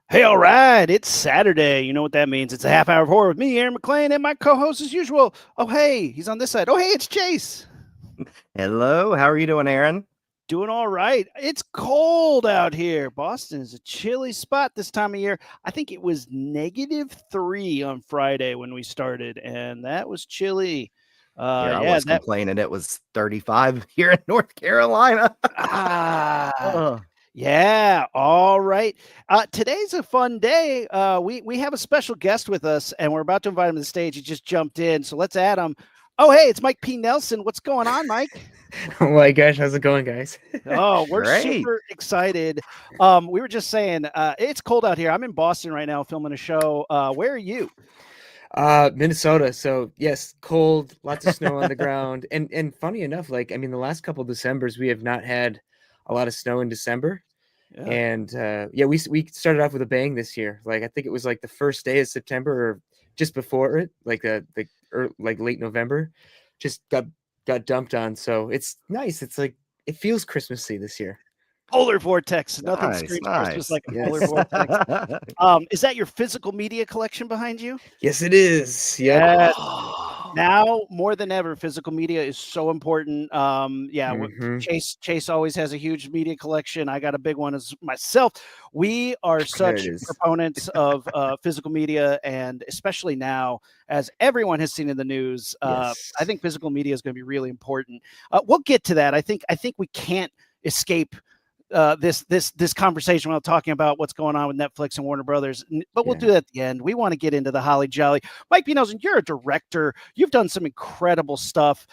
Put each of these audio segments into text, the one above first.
Hey, all right. It's Saturday. You know what that means. It's a half hour of horror with me, Aaron McLean, and my co host as usual. Oh, hey, he's on this side. Oh, hey, it's Chase. Hello, how are you doing, Aaron? Doing all right. It's cold out here. Boston is a chilly spot this time of year. I think it was -3 on Friday when we started, and that was chilly. Here, I Yeah, was that. complaining it was 35 here in North Carolina. Ah, Oh, yeah. All right. Today's a fun day. We have a special guest with us, and we're about to invite him to the stage. He just jumped in, so let's add him. Oh, hey, it's Mike P. Nelson. What's going on, Mike? Oh my gosh, how's it going, guys? Oh, we're great. super excited. We were just saying, it's cold out here. I'm in Boston right now filming a show. Where are you? Minnesota. So yes, cold, lots of snow on the ground, and funny enough, like I mean, the last couple Decembers we have not had a lot of snow in December, Yeah. and yeah, we started off with a bang this year. Like I think it was like the first day of September or just before it, like like late November, just got dumped on. So it's nice. It's like it feels Christmassy this year. Polar vortex. Nothing Nice, screams Christmas nice. like a polar Yes, vortex. Is that your physical media collection behind you? yes, it is. Yep. Yes. Oh, Now more than ever, physical media is so important. Yeah, Hmm. Chase always has a huge media collection. I got a big one as myself. We are There it such is. proponents of physical media, and especially now, as everyone has seen in the news, I Yes. think physical media is going to be really important. We'll get to that. I think we can't escape this conversation while talking about what's going on with Netflix and Warner Brothers. But we'll do Yeah. that at the end. We want to get into the Holly Jolly. Mike B. Nelson, you're a director. You've done some incredible stuff.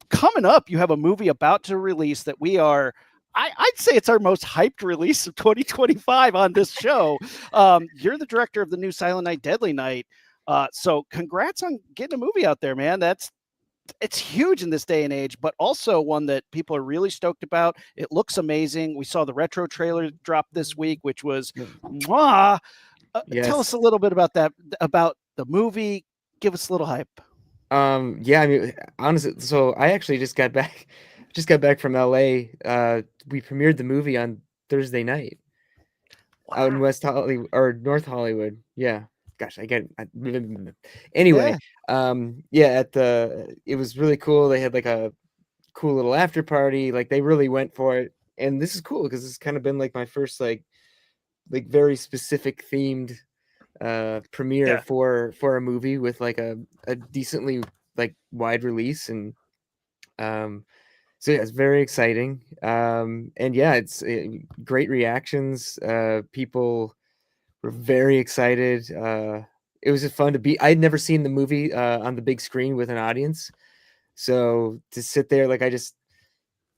Coming up, you have a movie about to release that we are. I'd say it's our most hyped release of 2025 on this show. You're the director of the new Silent Night, Deadly Night. So congrats on getting a movie out there, man. It's huge in this day and age, but also one that people are really stoked about. It looks amazing. We saw the retro trailer drop this week, which was mwah. Tell us Yes. a little bit about that, about the movie. Give us a little hype. Yeah, I mean, honestly, so I actually just got back from LA. We premiered the movie on Thursday night out in Wow. West Hollywood or North Hollywood. Yeah. Gosh, anyway, Yeah. yeah, it was really cool. They had like a cool little after party. Like they really went for it. And this is cool because it's kind of been like my first like very specific themed premiere Yeah. for a movie with like a decently like wide release and um so yeah, it's very exciting. And yeah, it's great reactions. People were very excited. It was just fun to be. I'd never seen the movie on the big screen with an audience, so to sit there, like I just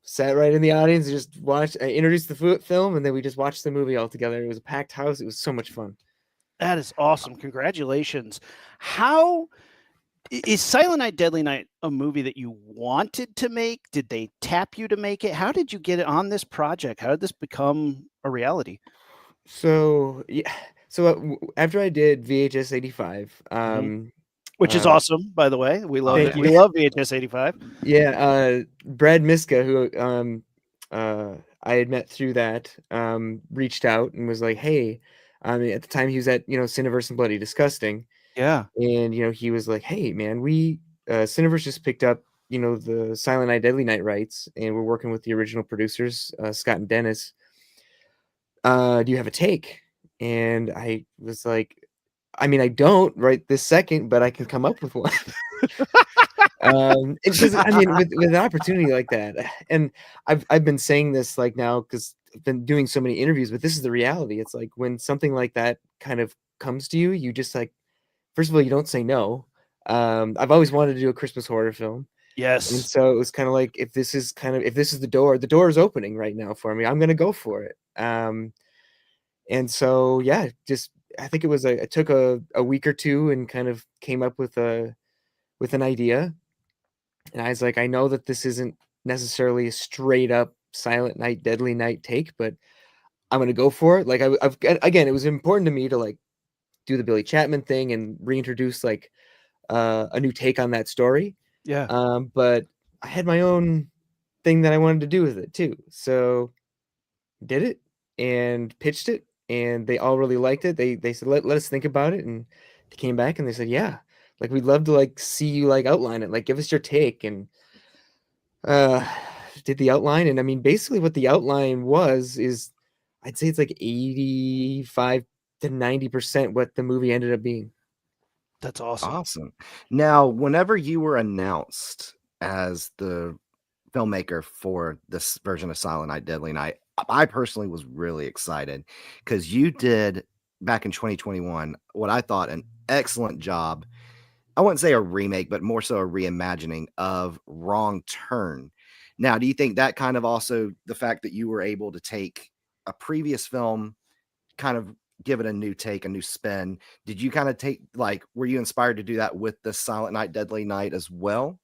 sat right in the audience and just watched. I introduced the film, and then we just watched the movie all together. It was a packed house. It was so much fun. That is awesome. Congratulations. How is Silent Night, Deadly Night a movie that you wanted to make? Did they tap you to make it? How did you get it on this project? How did this become a reality? So yeah, so after I did VHS 85, Mhm. Which is uh, awesome, by the way. We love love it. thank it. you. We love VHS 85. Yeah, Brad Miska, who I had met through that, reached out and was like, "Hey," I mean, at the time he was at Cineverse and Bloody Disgusting, Yeah. and he was like, "Hey, man, we Cineverse just picked up the Silent Night, Deadly Night rights, and we're working with the original producers, Scott and Dennis. Do you have a take?" And I was like, "I mean, I don't right this second, but I can come up with one." Because I mean, with an opportunity like that, and I've been saying this like now because I've been doing so many interviews, but this is the reality. It's like when something like that kind of comes to you, you just like first of all, you don't say no. I've always wanted to do a Christmas horror film, and Yes. so it was kind of like if this is the door is opening right now for me. I'm gonna go for it. And so yeah, just I think it took a week or two and kind of came up with an idea. And I was like, I know that this isn't necessarily a straight up Silent Night, Deadly Night take, but I'm gonna go for it. Like again, it was important to me to like do the Billy Chapman thing and reintroduce like a new take on that story. Yeah. But I had my own thing that I wanted to do with it too, so did it and pitched it, and they all really liked it. They said let us think about it, and they came back and they said, yeah, like we'd love to like see you like outline it, like give us your take. And uh did the outline, and I mean basically what the outline was is I'd say it's like 85 to 90% what the movie ended up being. That's awesome. Awesome. Now, whenever you were announced as the filmmaker for this version of Silent Night, Deadly Night, I personally was really excited because you did back in 2021 what I thought an excellent job. I wouldn't say a remake, but more so a reimagining of Wrong Turn. Now, do you think that kind of also the fact that you were able to take a previous film, kind of give it a new take, a new spin? Did you kind of take like, were you inspired to do that with the Silent Night, Deadly Night as well?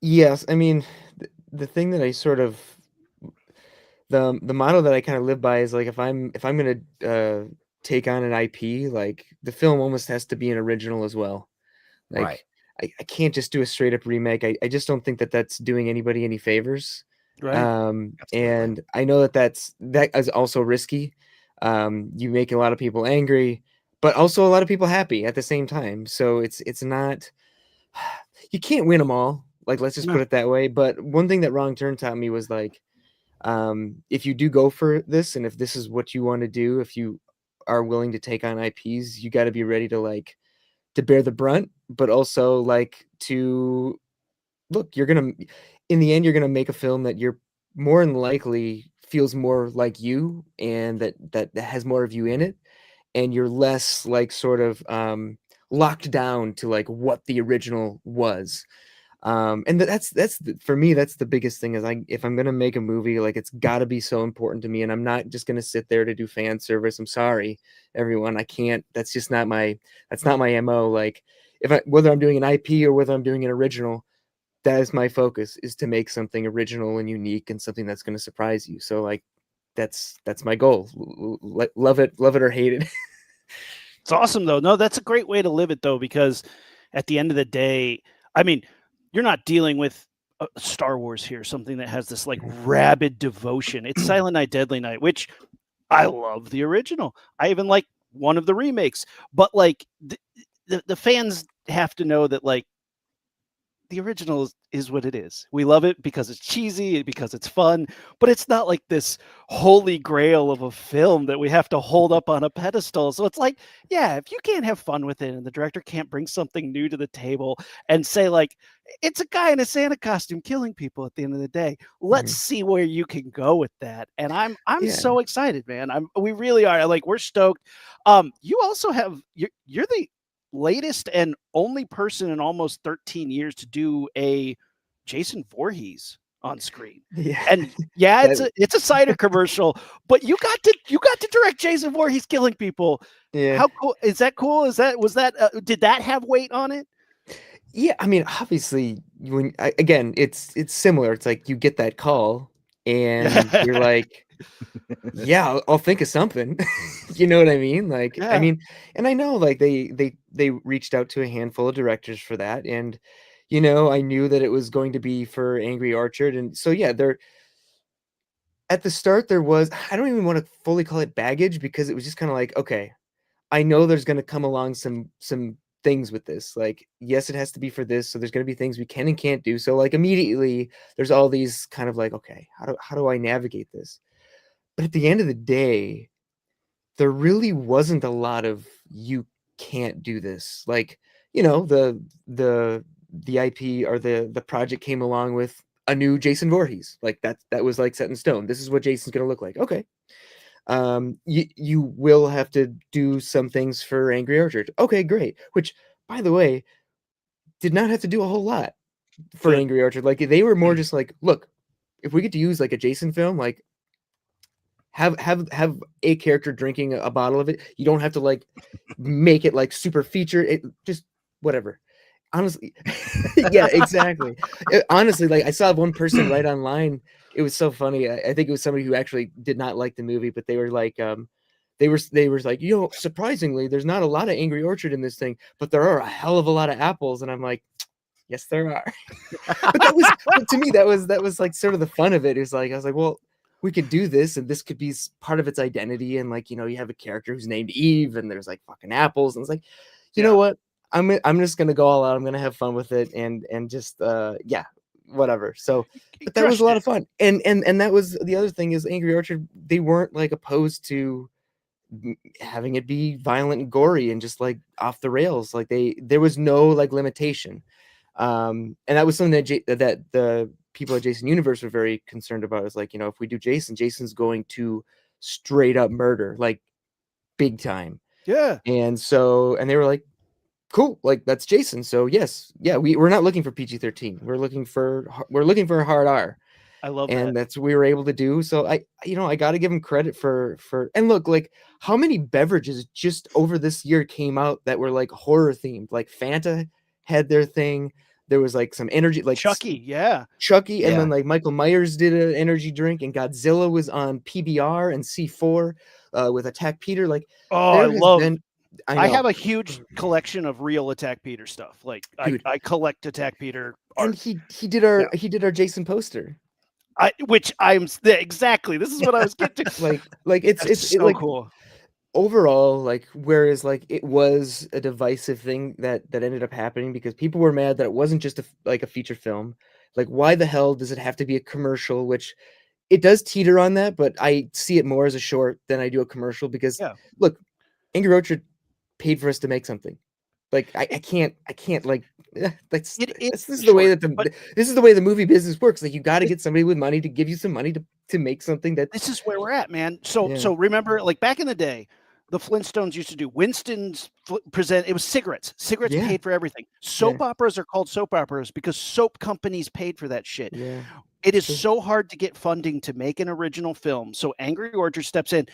Yes, I mean the thing that I sort of the motto that I kind of live by is like if I'm gonna take on an IP, like the film almost has to be an original as well. Right. Like I can't just do a straight up remake. I just don't think that that's doing anybody any favors. Right. Absolutely. And I know that that is also risky. You make a lot of people angry, but also a lot of people happy at the same time. So it's not, you can't win them all. Like let's just No. put it that way. But one thing that Wrong Turn taught me was like, if you do go for this, and if this is what you want to do, if you are willing to take on IPs, you got to be ready to like to bear the brunt, but also like to look, you're gonna in the end you're gonna make a film that you're more than likely feels more like you, and that has more of you in it, and you're less like sort of locked down to like what the original was. And for me that's the biggest thing is if I'm gonna make a movie, like it's got to be so important to me, and I'm not just gonna sit there to do fan service. I'm sorry everyone, I can't, that's not my MO. Like whether I'm doing an IP or whether I'm doing an original, that is my focus, is to make something original and unique and something that's going to surprise you. So like that's my goal. Love it or hate it. It's awesome though. No, that's a great way to live it though, because at the end of the day, I mean, you're not dealing with Star Wars here, something that has this like rabid devotion. It's Silent Night, Deadly Night, which I love the original. I even like one of the remakes, but like the fans have to know that like the original is what it is. We love it because it's cheesy, because it's fun, but it's not like this holy grail of a film that we have to hold up on a pedestal. So it's like, yeah, if you can't have fun with it and the director can't bring something new to the table and say like, it's a guy in a Santa costume killing people at the end of the day, let's see where you can go with that. And I'm Yeah. so excited, man. We really are. Like, we're stoked. You also have you're the latest and only person in almost 13 years to do a Jason Voorhees on screen. Yeah. And yeah, it's a cider commercial, but you got to direct Jason Voorhees killing people. Yeah. How cool is that? Cool. Did that have weight on it? Yeah, I mean, obviously, again, it's similar. It's like you get that call, and you're like, yeah, I'll think of something. You know what I mean? Like, Yeah. I mean, and I know like they reached out to a handful of directors for that, and you know, I knew that it was going to be for Angry Orchard, and so yeah, at the start there was, I don't even want to fully call it baggage, because it was just kind of like, okay, I know there's going to come along some things with this. Like, yes, it has to be for this, so there's going to be things we can and can't do. So like immediately there's all these kind of like, okay, how do I navigate this? But at the end of the day, there really wasn't a lot of you can't do this. Like, you know, the IP or the project came along with a new Jason Voorhees. Like that was like set in stone. This is what Jason's gonna look like. Okay. You will have to do some things for Angry Orchard. Okay, great. Which, by the way, did not have to do a whole lot for Good. Angry Orchard. Like they were more just like, look, if we get to use like a Jason film, like have a character drinking a bottle of it. You don't have to like make it like super featured. It just whatever. Honestly, yeah, exactly. Honestly, like I saw one person write online. It was so funny. I think it was somebody who actually did not like the movie, but they were like, they were like, you know, surprisingly, there's not a lot of Angry Orchard in this thing, but there are a hell of a lot of apples. And I'm like, yes, there are. But to me, that was like sort of the fun of it. Is like I was like, well, we could do this, and this could be part of its identity. And like, you have a character who's named Eve, and there's like fucking apples, and it's like, you know what? I'm just gonna go all out. I'm gonna have fun with it, and just yeah, whatever. So, but that was a lot of fun. And that was the other thing is Angry Orchard. They weren't like opposed to having it be violent and gory and just like off the rails. Like there was no like limitation. And that was something that the people at Jason Universe were very concerned about. Is like, if we do Jason's going to straight up murder, like big time. Yeah. And they were like, cool, like that's Jason. So yes, yeah, we're not looking for PG-13. We're looking for a hard R. I love and that. that's what we were able to do. So I got to give him credit for and look, like how many beverages just over this year came out that were like horror themed. Like Fanta had their thing. There was like some energy, like Chucky, and then like Michael Myers did an energy drink, and Godzilla was on PBR and C4 with Attack Peter. Like, I have a huge collection of real Attack Peter stuff. Like I collect Attack Peter art. And he did our Jason poster. Exactly. This is what I was getting to. like it's so like, cool. Overall, like, whereas like it was a divisive thing that ended up happening because people were mad that it wasn't just a feature film. Like, why the hell does it have to be a commercial? Which it does teeter on that, but I see it more as a short than I do a commercial because look, Angry Orchard paid for us to make something. Like I can't like this is the way that this is the way the movie business works. Like, you got to get somebody with money to give you some money to make something that. This is where we're at, man. So remember, like back in the day, the Flintstones used to do Winston's present. It was cigarettes. Cigarettes paid for everything. Soap operas are called soap operas because soap companies paid for that shit. Yeah. It is so hard to get funding to make an original film. So Angry Orchard steps in.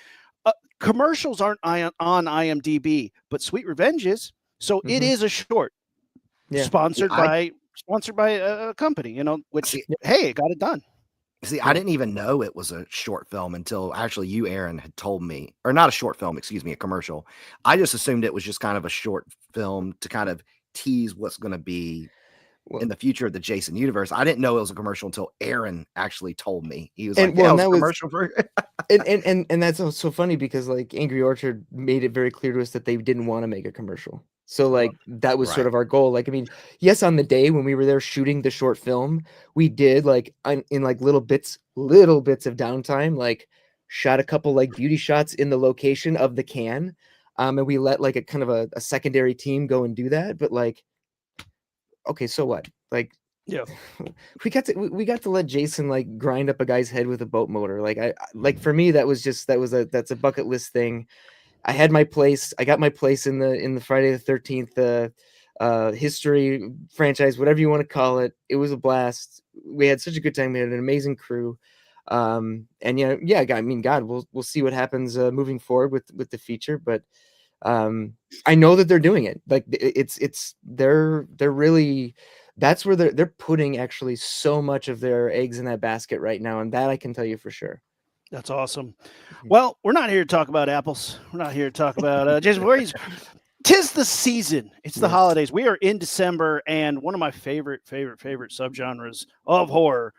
Commercials aren't on IMDb, but Sweet Revenge is. So it is a short, sponsored by a company, which hey, it got it done. See, I didn't even know it was a short film until actually you, Aaron, had told me, or not a short film, excuse me, a commercial. I just assumed it was just kind of a short film to kind of tease what's going to be in the future of the Jason universe. I didn't know it was a commercial until Aaron actually told me. He was like, "Yeah, it was a commercial for." and that's so funny because like Angry Orchard made it very clear to us that they didn't want to make a commercial. So like that was sort of our goal. Like, I mean, yes, on the day when we were there shooting the short film, we did like in like little bits of downtime, like shot a couple like beauty shots in the location of the can. And we let like a kind of a secondary team go and do that. But like, okay, so what? Like, we got to let Jason like grind up a guy's head with a boat motor. Like for me, that's a bucket list thing. I had my place. I got my place in the Friday the 13th history franchise, whatever you want to call it. It was a blast. We had such a good time. We had an amazing crew. And I mean, God, we'll see what happens moving forward with the feature, but I know that they're doing it. Like they're really, that's where they're putting actually so much of their eggs in that basket right now, and that I can tell you for sure. That's awesome. Well, we're not here to talk about apples. We're not here to taltalk about Jason Voorhees. 'Tis the season. It's the holidays. We are in December, and one of my favorite subgenres of horror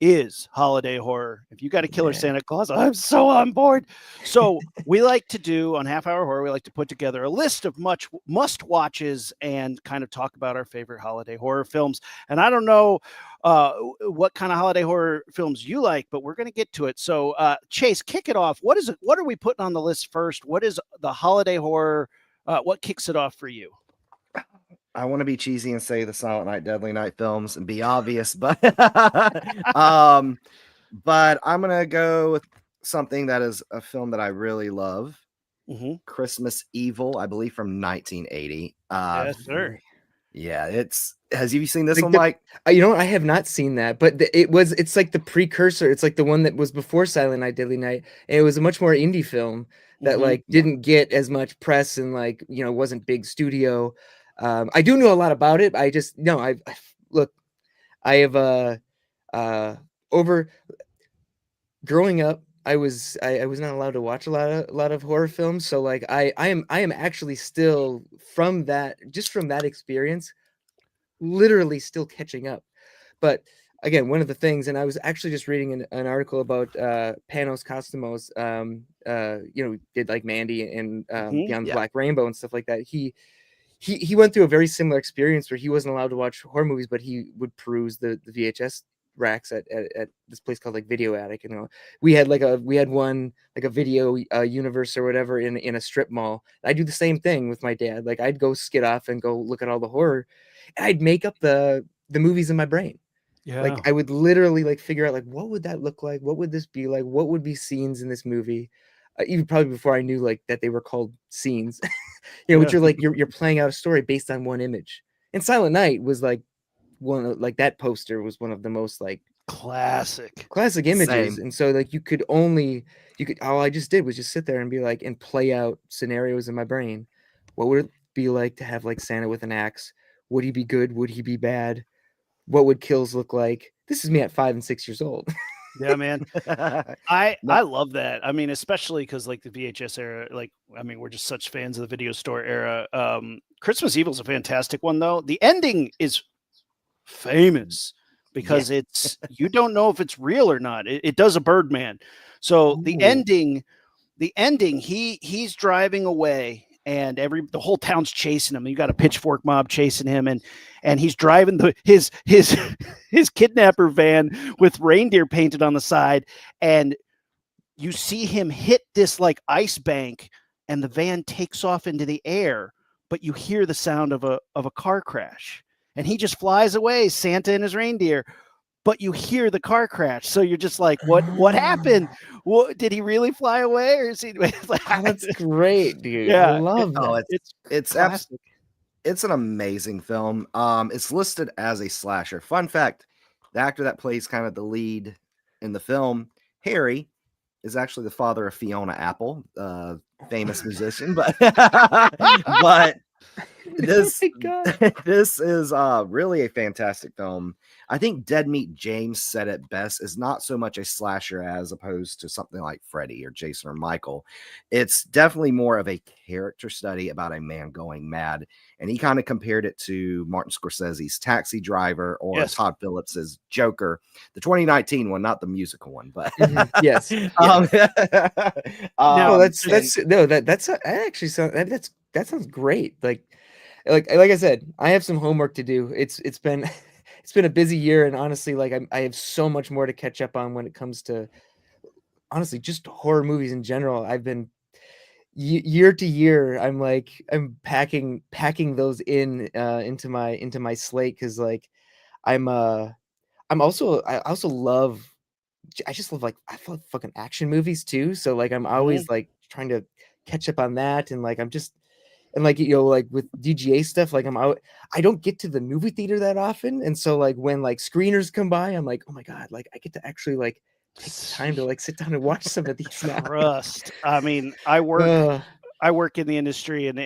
is holiday horror. If you got a killer Santa Claus, I'm so on board. So we like to do on Half Hour Horror, we like to put together a list of must watches and kind of talk about our favorite holiday horror films. And I don't know what kind of holiday horror films you like, but we're going to get to it. So Chase, kick it off. What are we putting on the list first? What is the holiday horror? What kicks it off for you? I want to be cheesy and say the Silent Night, Deadly Night films and be obvious, but but I'm gonna go with something that is a film that I really love. Christmas Evil, I believe from 1980. Yes, sir. Yeah, has you seen this one, Mike? I have not seen that, but it's like the precursor. It's like the one that was before Silent Night, Deadly Night, and it was a much more indie film that like didn't get as much press and like wasn't big studio. I do know a lot about it. I just I have over growing up. I was not allowed to watch a lot of horror films, so like I am actually still from that experience, literally still catching up. But again, one of the things, and I was actually just reading an article about Panos Cosmos, did like Mandy and Beyond the Yeah. Black Rainbow and stuff like that. He went through a very similar experience where he wasn't allowed to watch horror movies, but he would peruse the VHS racks at this place called like Video Attic. We had one like a video universe or whatever in a strip mall. I do the same thing with my dad. Like I'd go skid off and go look at all the horror, and I'd make up the movies in my brain. Yeah. Like I would literally like figure out like what would that look like? What would this be like? What would be scenes in this movie? Even probably before I knew like that they were called scenes, which are like you're playing out a story based on one image. And Silent Night was like that poster was one of the most like classic images. Same. And so like all I just did was just sit there and be like and play out scenarios in my brain. What would it be like to have like Santa with an axe? Would he be good? Would he be bad? What would kills look like? This is me at 5 and 6 years old. Yeah, man. I love that. I mean, especially because like the VHS era, like, I mean, we're just such fans of the video store era. Christmas Evil is a fantastic one, though. The ending is famous because it's you don't know if it's real or not. It does a Birdman. So the ending, he's driving away. And the whole town's chasing him. You got a pitchfork mob chasing him, and he's driving his kidnapper van with reindeer painted on the side, and you see him hit this like ice bank, and the van takes off into the air, but you hear the sound of a car crash, and he just flies away, Santa and his reindeer. But you hear the car crash, so you're just like, "What happened? What did he really fly away, or is he?" That's great, dude. Yeah, I love that. It's an amazing film. It's listed as a slasher. Fun fact: the actor that plays kind of the lead in the film, Harry, is actually the father of Fiona Apple, famous musician. But this is really a fantastic film. I think Dead Meat James said it best, is not so much a slasher as opposed to something like Freddy or Jason or Michael. It's definitely more of a character study about a man going mad. And he kind of compared it to Martin Scorsese's Taxi Driver or Todd Phillips's Joker, the 2019 one, not the musical one, but yes. That sounds great. Like I said, I have some homework to do. It's been a busy year, and honestly, like I have so much more to catch up on when it comes to honestly just horror movies in general. I've been year to year, I'm packing those into my slate, because like I also love like I love fucking action movies too. So like I'm always like trying to catch up on that, and like I'm just. And like, like with DGA stuff, like I don't get to the movie theater that often. And so like when like screeners come by, I'm like, oh my God, like I get to actually like take the time to like sit down and watch some of these now. I mean, I work in the industry, and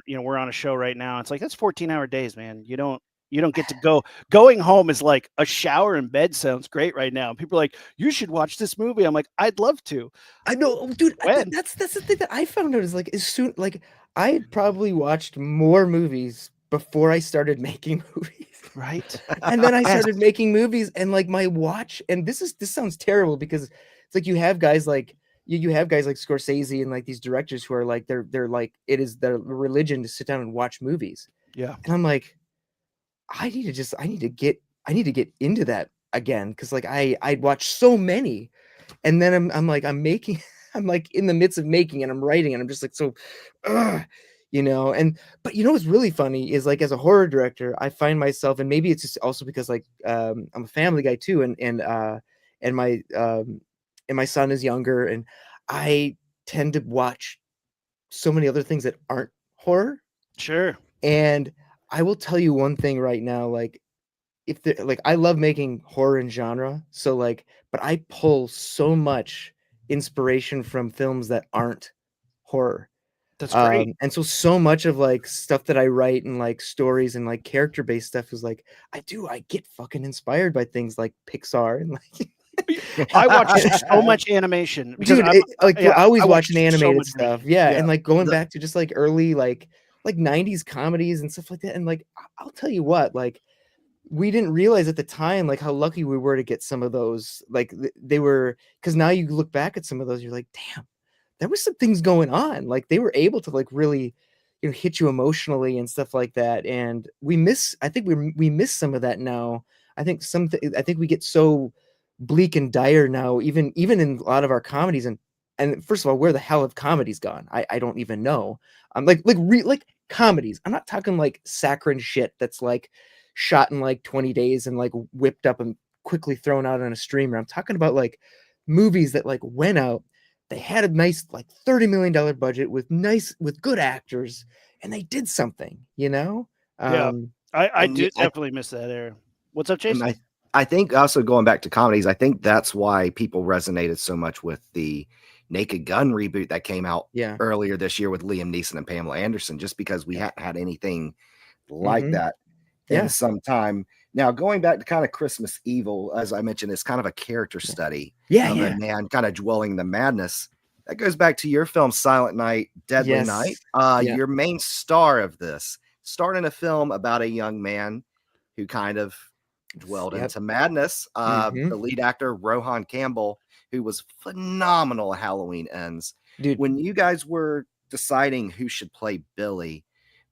we're on a show right now. It's like, that's 14-hour days, man. You don't get to going home is like a shower in bed sounds great right now. People are like, you should watch this movie. I'm like, I'd love to. I know, dude. That's the thing that I found out is like, as soon, like I had probably watched more movies before I started making movies. Right. And then I started making movies, and like my watch, and this sounds terrible because it's like you have guys like Scorsese and like these directors who are like, they're like, it is their religion to sit down and watch movies. Yeah. And I'm like, I need to get into that again, because like I'd watched so many, and then I'm like in the midst of making, and I'm writing, and I'm just like so, but what's really funny is like as a horror director, I find myself, and maybe it's just also because like I'm a family guy too, and my son is younger, and I tend to watch so many other things that aren't horror. Sure. And I will tell you one thing right now, like I love making horror and genre. So like, but I pull so much inspiration from films that aren't horror. That's great. And so much of like stuff that I write and like stories and like character based stuff is like, I get fucking inspired by things like Pixar and like I watch so much animation. Dude, you're always watching animated stuff. Yeah. And like going back to just like early, like 90s comedies and stuff like that. And like, I'll tell you what, like we didn't realize at the time like how lucky we were to get some of those. Like they were, because now you look back at some of those, you're like, damn, there was some things going on. Like they were able to like really, hit you emotionally and stuff like that. And I think we miss some of that now. I think we get so bleak and dire now, even in a lot of our comedies. And first of all, where the hell have comedies gone? I don't even know. I'm like comedies. I'm not talking like saccharine shit that's like shot in like 20 days and like whipped up and quickly thrown out on a streamer. I'm talking about like movies that like went out. They had a nice like $30 million budget with good actors, and they did something, Yeah. Um, I And do you- I- definitely miss that era. What's up, And Jason? I think also going back to comedies, I think that's why people resonated so much with the Naked Gun reboot that came out yeah. earlier this year with Liam Neeson and Pamela Anderson, just because we hadn't had anything like Mhm. that Yeah. in some time. Now, going back to kind of Christmas Evil, as I mentioned, is kind of a character study Yeah, of yeah. a man kind of dwelling the madness. That goes back to your film Silent Night, Deadly Yes. Night. Yeah. Your main star of this starred in a film about a young man who kind of dwelled Yep. into madness. Mhm. The lead actor, Rohan Campbell, who was phenomenal at Halloween Ends. Dude, When you guys were deciding who should play Billy,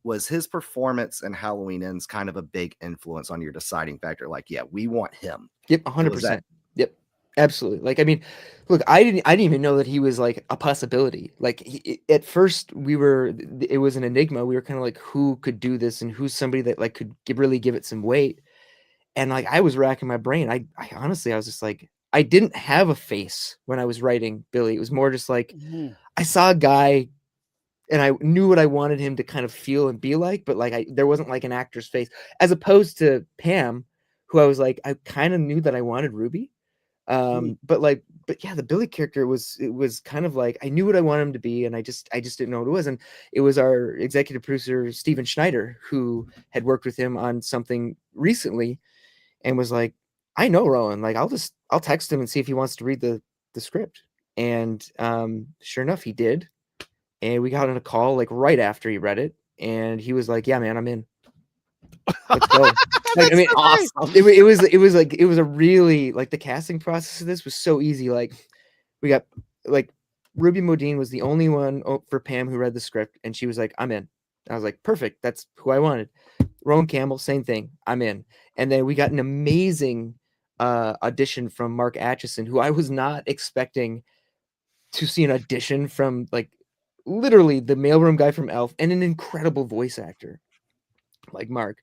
was his performance in Halloween Ends kind of a big influence on your deciding factor? Like, yeah, we want him. yep, Was 100%. Yep. Absolutely. Like, I mean, look, I didn't even know that he was like a possibility. Like at first it was an enigma. We were kind of like, who could do this and who's somebody that like could really give it some weight. And like, I was racking my brain. I honestly, I was just like, I didn't have a face when I was writing Billy. It was more just like, I saw a guy and I knew what I wanted him to kind of feel and be like, but like there wasn't like an actor's face, as opposed to Pam, who I was like, I kind of knew that I wanted Ruby. But yeah, the Billy character was kind of like, I knew what I wanted him to be, and I just didn't know what it was. And it was our executive producer, Steven Schneider, who had worked with him on something recently and was like, I know Rowan, like I'll text him and see if he wants to read the script. And sure enough, he did. And we got on a call like right after he read it, and he was like, yeah, man, I'm in. Let's go. Like, I mean, awesome. it was a really, like, the casting process of this was so easy. Like, we got like Ruby Modine was the only one for Pam who read the script, and she was like, I'm in. I was like, perfect, that's who I wanted. Rowan Campbell, same thing, I'm in. And then we got an amazing audition from Mark Atchison, who I was not expecting to see an audition from, like, literally the mailroom guy from Elf and an incredible voice actor like Mark.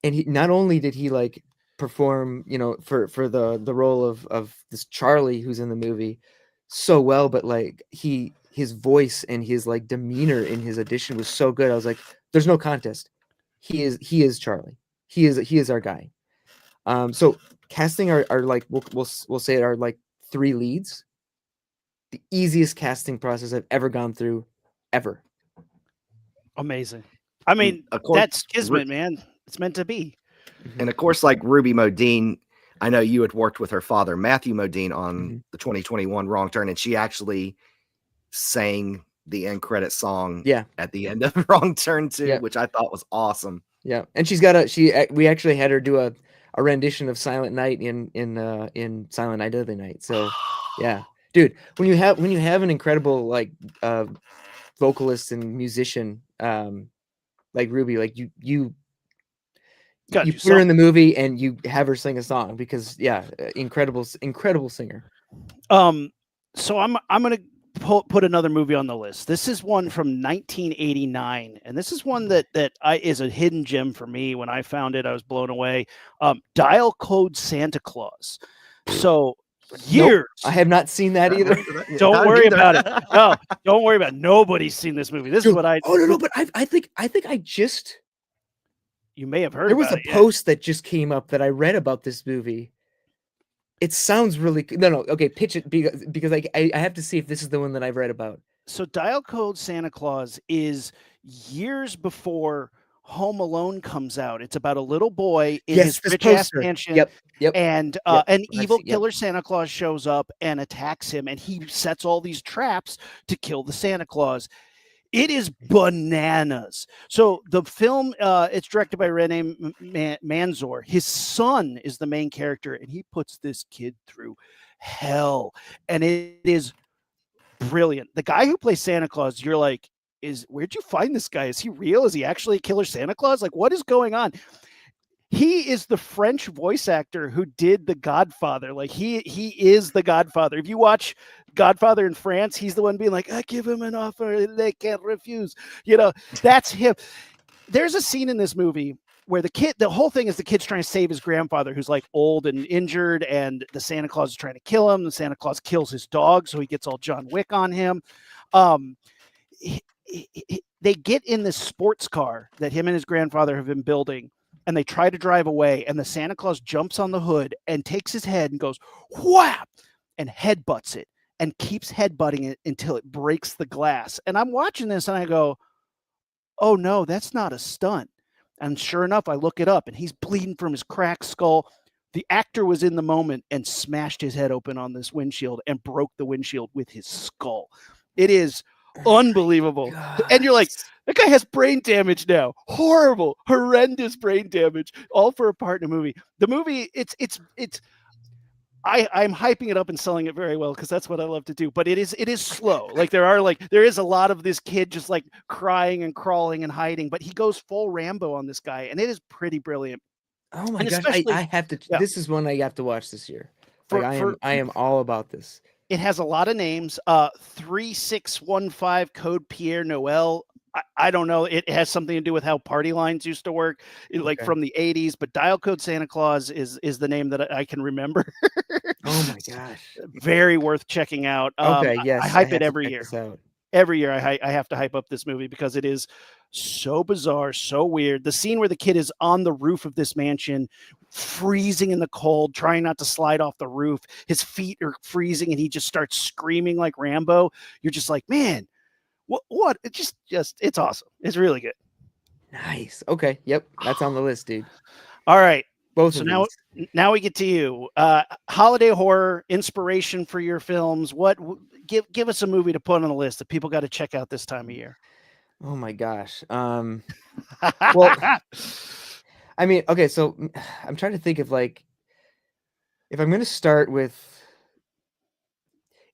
And he not only did he like perform, for the role of this Charlie who's in the movie so well, but like his voice and his like demeanor in his audition was so good. I was like, there's no contest. He is Charlie. He is our guy. So casting are like we'll say it are like 3 leads. The easiest casting process I've ever gone through, ever. Amazing. I mean, Of course, that's kismet, man. It's meant to be. And of course, like Ruby Modine, I know you had worked with her father, Matthew Modine, on the 2021 Wrong Turn, and she actually sang the end credit song at the end of Wrong Turn too, which I thought was awesome. Yeah, and we actually had her do a rendition of Silent Night in Silent Night, Deadly Night. So yeah, dude, when you have an incredible like vocalist and musician like Ruby, like you put her in the movie and you have her sing a song, because incredible singer. So I'm gonna put another movie on the list. This is one from 1989, and this is one that is a hidden gem for me. When I found it, I was blown away. Dial Code Santa Claus. So years. Nope, I have not seen that either. Don't worry about it. No, don't worry about it. Nobody's seen this movie. This is what I. Oh no, but I think I just. You may have heard. There was a post that just came up that I read about this movie. It sounds really no. Okay, pitch it, because I have to see if this is the one that I've read about. So Dial Code Santa Claus is years before Home Alone comes out. It's about a little boy in his rich ass mansion. Yep. And an evil killer Santa Claus shows up and attacks him, and he sets all these traps to kill the Santa Claus. It is bananas. So the film, it's directed by Rene Manzor. His son is the main character, and he puts this kid through hell, and it is brilliant. The guy who plays Santa Claus, you're like, where'd you find this guy? Is he real? Is he actually a killer Santa Claus? Like, what is going on? He is the French voice actor who did The Godfather. Like he is the Godfather. If you watch Godfather in France, he's the one being like, I give him an offer they can't refuse. That's him. There's a scene in this movie where the whole thing is the kid's trying to save his grandfather who's like old and injured, and the Santa Claus is trying to kill him. The Santa Claus kills his dog, so he gets all John Wick on him. They get in this sports car that him and his grandfather have been building, and they try to drive away, and the Santa Claus jumps on the hood and takes his head and goes whap and headbutts it and keeps headbutting it until it breaks the glass. And I'm watching this and I go, oh no, that's not a stunt. And sure enough, I look it up and he's bleeding from his cracked skull. The actor was in the moment and smashed his head open on this windshield and broke the windshield with his skull. It is unbelievable. And you're like, that guy has brain damage now. Horrible, horrendous brain damage, all for a part in a movie. The movie, I'm hyping it up and selling it very well because that's what I love to do. But it is slow. Like there is a lot of this kid just like crying and crawling and hiding, but he goes full Rambo on this guy, and it is pretty brilliant. Oh my gosh, I have to. Yeah. This is one I have to watch this year. I am all about this. It has a lot of names. 3615 Code Pierre Noel. I don't know. It has something to do with how party lines used to work, like from the 80s. But Dial Code Santa Claus is the name that I can remember. Oh my gosh! Very worth checking out. Okay, yes, I hype it every year. Every year I have to hype up this movie because it is so bizarre, so weird. The scene where the kid is on the roof of this mansion, freezing in the cold, trying not to slide off the roof. His feet are freezing and he just starts screaming like Rambo. You're just like, man, what? It's just it's awesome. It's really good. Nice. Okay. Yep. That's on the list, dude. All right. Both so of now we get to you. Holiday horror inspiration for your films. Give us a movie to put on the list that people got to check out this time of year. Oh my gosh. Well, I mean, okay, so I'm trying to think of like, if I'm going to start with,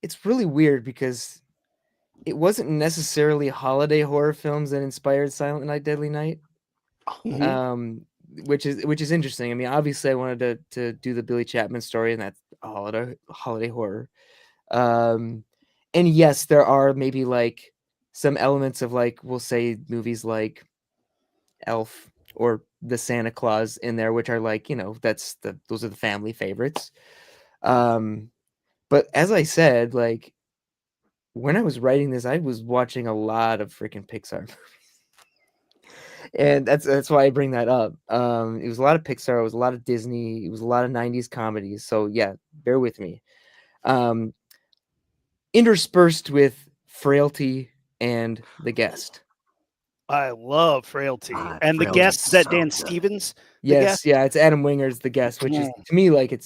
it's really weird because it wasn't necessarily holiday horror films that inspired Silent Night, Deadly Night. Mm-hmm. Which is interesting. I mean, obviously I wanted to do the Billy Chapman story, and that's a holiday horror. And yes, there are maybe like some elements of like, we'll say movies like Elf or the Santa Claus in there, which are like, those are the family favorites. But as I said, like when I was writing this, I was watching a lot of freaking Pixar movies. And that's why I bring that up. It was a lot of Pixar, it was a lot of Disney, it was a lot of 90s comedies. So yeah, bear with me. Interspersed with Frailty and The Guest. I love Frailty. And The Guest, is that Dan Stevens? Yes, yeah, it's Adam Winger's The Guest, which is, to me, like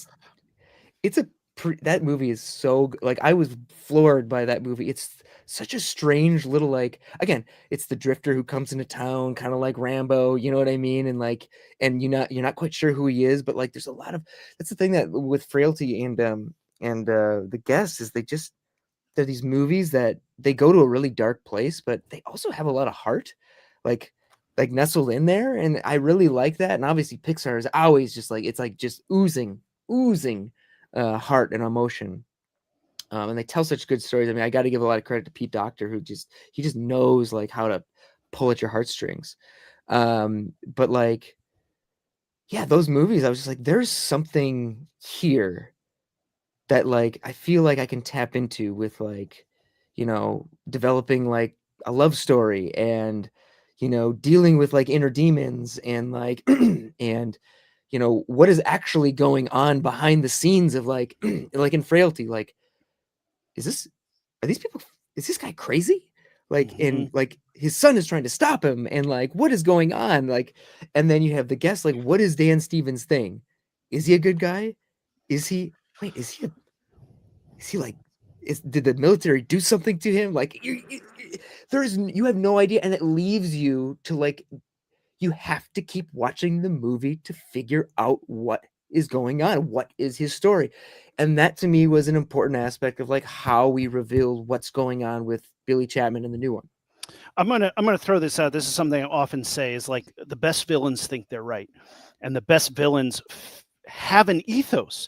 that movie is so, like, I was floored by that movie. It's such a strange little, like, again, it's the drifter who comes into town, kind of like Rambo, you know what I mean? And like, and you're not quite sure who he is, but like, there's a lot of, that's the thing that with Frailty and The Guest is they're these movies that they go to a really dark place, but they also have a lot of heart, like nestled in there. And I really like that. And obviously Pixar is always just like, it's like just oozing heart and emotion. And they tell such good stories. I mean, I got to give a lot of credit to Pete Docter, who just knows like how to pull at your heartstrings. But like, yeah, those movies, I was just like, there's something here that like, I feel like I can tap into with like, developing like a love story and, dealing with like inner demons and like, and, what is actually going on behind the scenes of like, like in Frailty, like, is this guy crazy? Like, mm-hmm. And like his son is trying to stop him, and like, what is going on? Like, and then you have The Guest, like, what is Dan Stevens' thing? Is he a good guy? Is he like did the military do something to him? Like you have no idea, and it leaves you to like you have to keep watching the movie to figure out what is going on, what is his story. And that to me was an important aspect of like how we revealed what's going on with Billy Chapman in the new one. I'm gonna throw this out. This is something I often say is like the best villains think they're right, and the best villains have an ethos.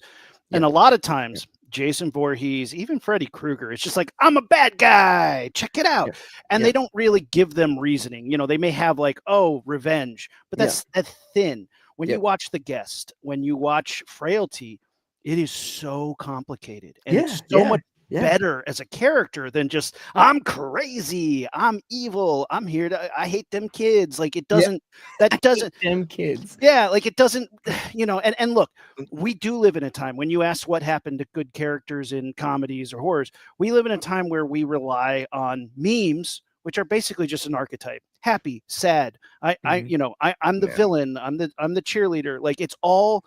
And a lot of times, Jason Voorhees, even Freddy Krueger, it's just like, I'm a bad guy. Check it out. And they don't really give them reasoning. You know, they may have like, oh, revenge, but that's thin. When you watch The Guest, when you watch Frailty, it is so complicated. And it's so much better as a character than just, I'm crazy, I'm evil, I'm here to, I hate them kids. Like it doesn't, that doesn't, them kids. Yeah, like it doesn't, you know, and look, we do live in a time when you ask what happened to good characters in comedies or horrors, we live in a time where we rely on memes, which are basically just an archetype. Happy, sad. I'm the villain, I'm the cheerleader. Like it's all,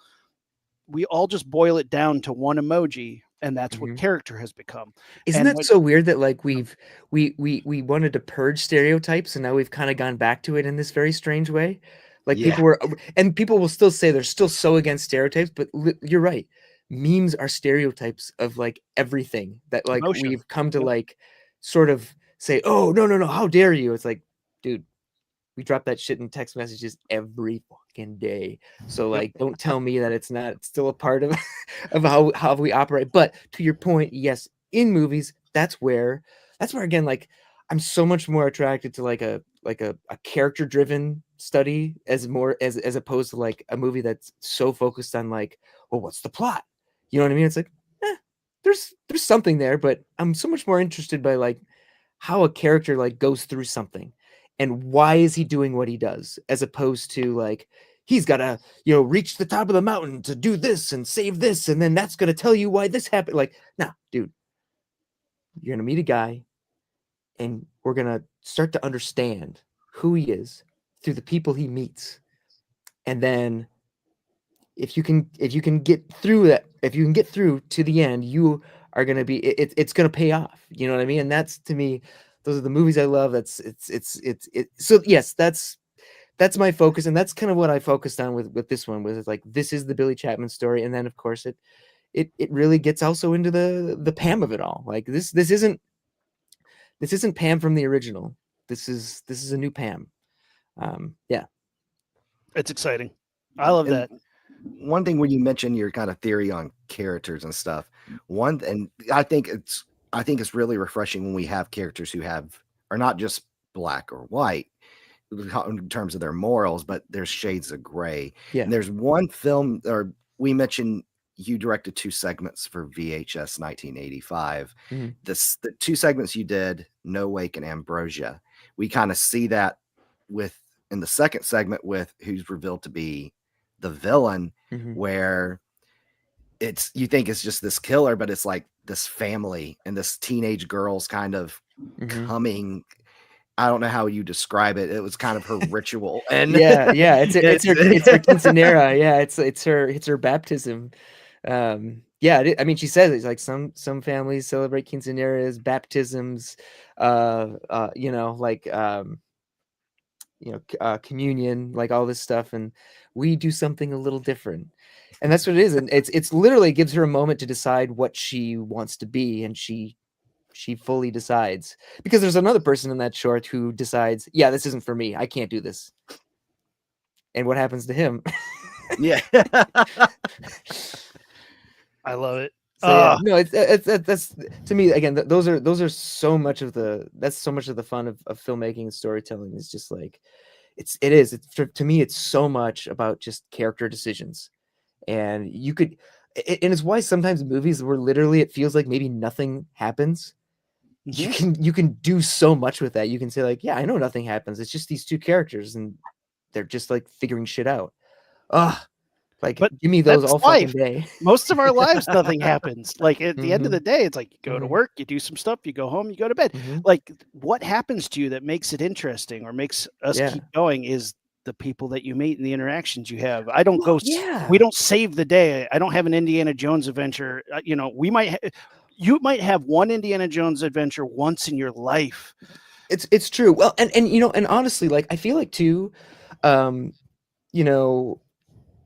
we all just boil it down to one emoji, and that's what character has become. Isn't that so weird that like we wanted to purge stereotypes and now we've kind of gone back to it in this very strange way? Like people will still say they're still so against stereotypes, but you're right. Memes are stereotypes of like everything that like we've come to like sort of say, oh, no, how dare you? It's like, dude, we drop that shit in text messages every fucking day. So like, don't tell me that it's not still a part of how we operate. But to your point, yes, in movies, that's where again, like I'm so much more attracted to like a character driven study as opposed to like a movie that's so focused on like, well, what's the plot? You know what I mean? It's like, there's something there, but I'm so much more interested by like how a character like goes through something. And why is he doing what he does, as opposed to like, he's got to, reach the top of the mountain to do this and save this. And then that's going to tell you why this happened. Like, nah, dude, you're going to meet a guy and we're going to start to understand who he is through the people he meets. And then if you can get through that, if you can get through to the end, you are going to be, it's going to pay off. You know what I mean? And that's, to me, those are the movies I love. So yes, that's my focus. And that's kind of what I focused on with this one, was like, this is the Billy Chapman story. And then of course it really gets also into the Pam of it all. Like this isn't Pam from the original. This is a new Pam. It's exciting. I love that. One thing when you mentioned your kind of theory on characters and stuff, and I think it's really refreshing when we have characters who are not just black or white in terms of their morals, but there's shades of gray. Yeah. And there's one film, or we mentioned you directed 2 segments for VHS 1985. Mm-hmm. The 2 segments you did, No Wake and Ambrosia. We kind of see that in the second segment with who's revealed to be the villain, where you think it's just this killer, but it's like this family and this teenage girl's kind of coming. I don't know how you describe it. It was kind of her ritual, and it's her quinceanera. Yeah, it's her baptism. I mean, she says it's like some families celebrate quinceaneras, baptisms, communion, like all this stuff, and we do something a little different. And that's what it is. And it's literally gives her a moment to decide what she wants to be. And she fully decides, because there's another person in that short who decides, yeah, this isn't for me. I can't do this. And what happens to him? Yeah. I love it. So, no, that's to me, again, those are so much of the fun of filmmaking and storytelling. Is just like, to me, it's so much about just character decisions. And and it's why sometimes movies where literally it feels like maybe nothing happens, you can do so much with that. You can say like, yeah, I know nothing happens. It's just these 2 characters and they're just like figuring shit out. But give me those all fucking day. Most of our lives, nothing happens. Like at the end of the day, it's like you go to work, you do some stuff, you go home, you go to bed. Like what happens to you that makes it interesting or makes us keep going is the people that you meet and the interactions you have. I don't we don't save the day. I don't have an Indiana Jones adventure. We might you might have one Indiana Jones adventure once in your life. It's true. Well, and and honestly, like I feel like too, um,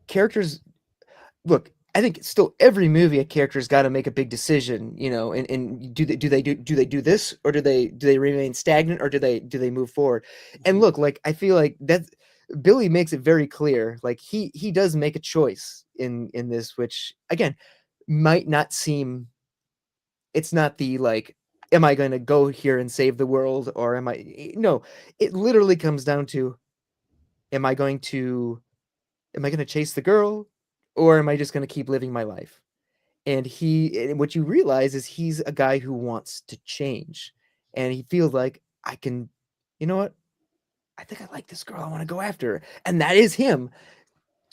characters. Look, I think still every movie a character's got to make a big decision, and do they do this, or do they remain stagnant, or do they move forward? And look, like I feel like that Billy makes it very clear, like he does make a choice in this, which again might not seem, it's not the like, am I going to go here and save the world, or am I, no, it literally comes down to, am I going to chase the girl, or am I just going to keep living my life? And what you realize is he's a guy who wants to change, and he feels like, I can, you know what? I think I like this girl. I want to go after her. And that is him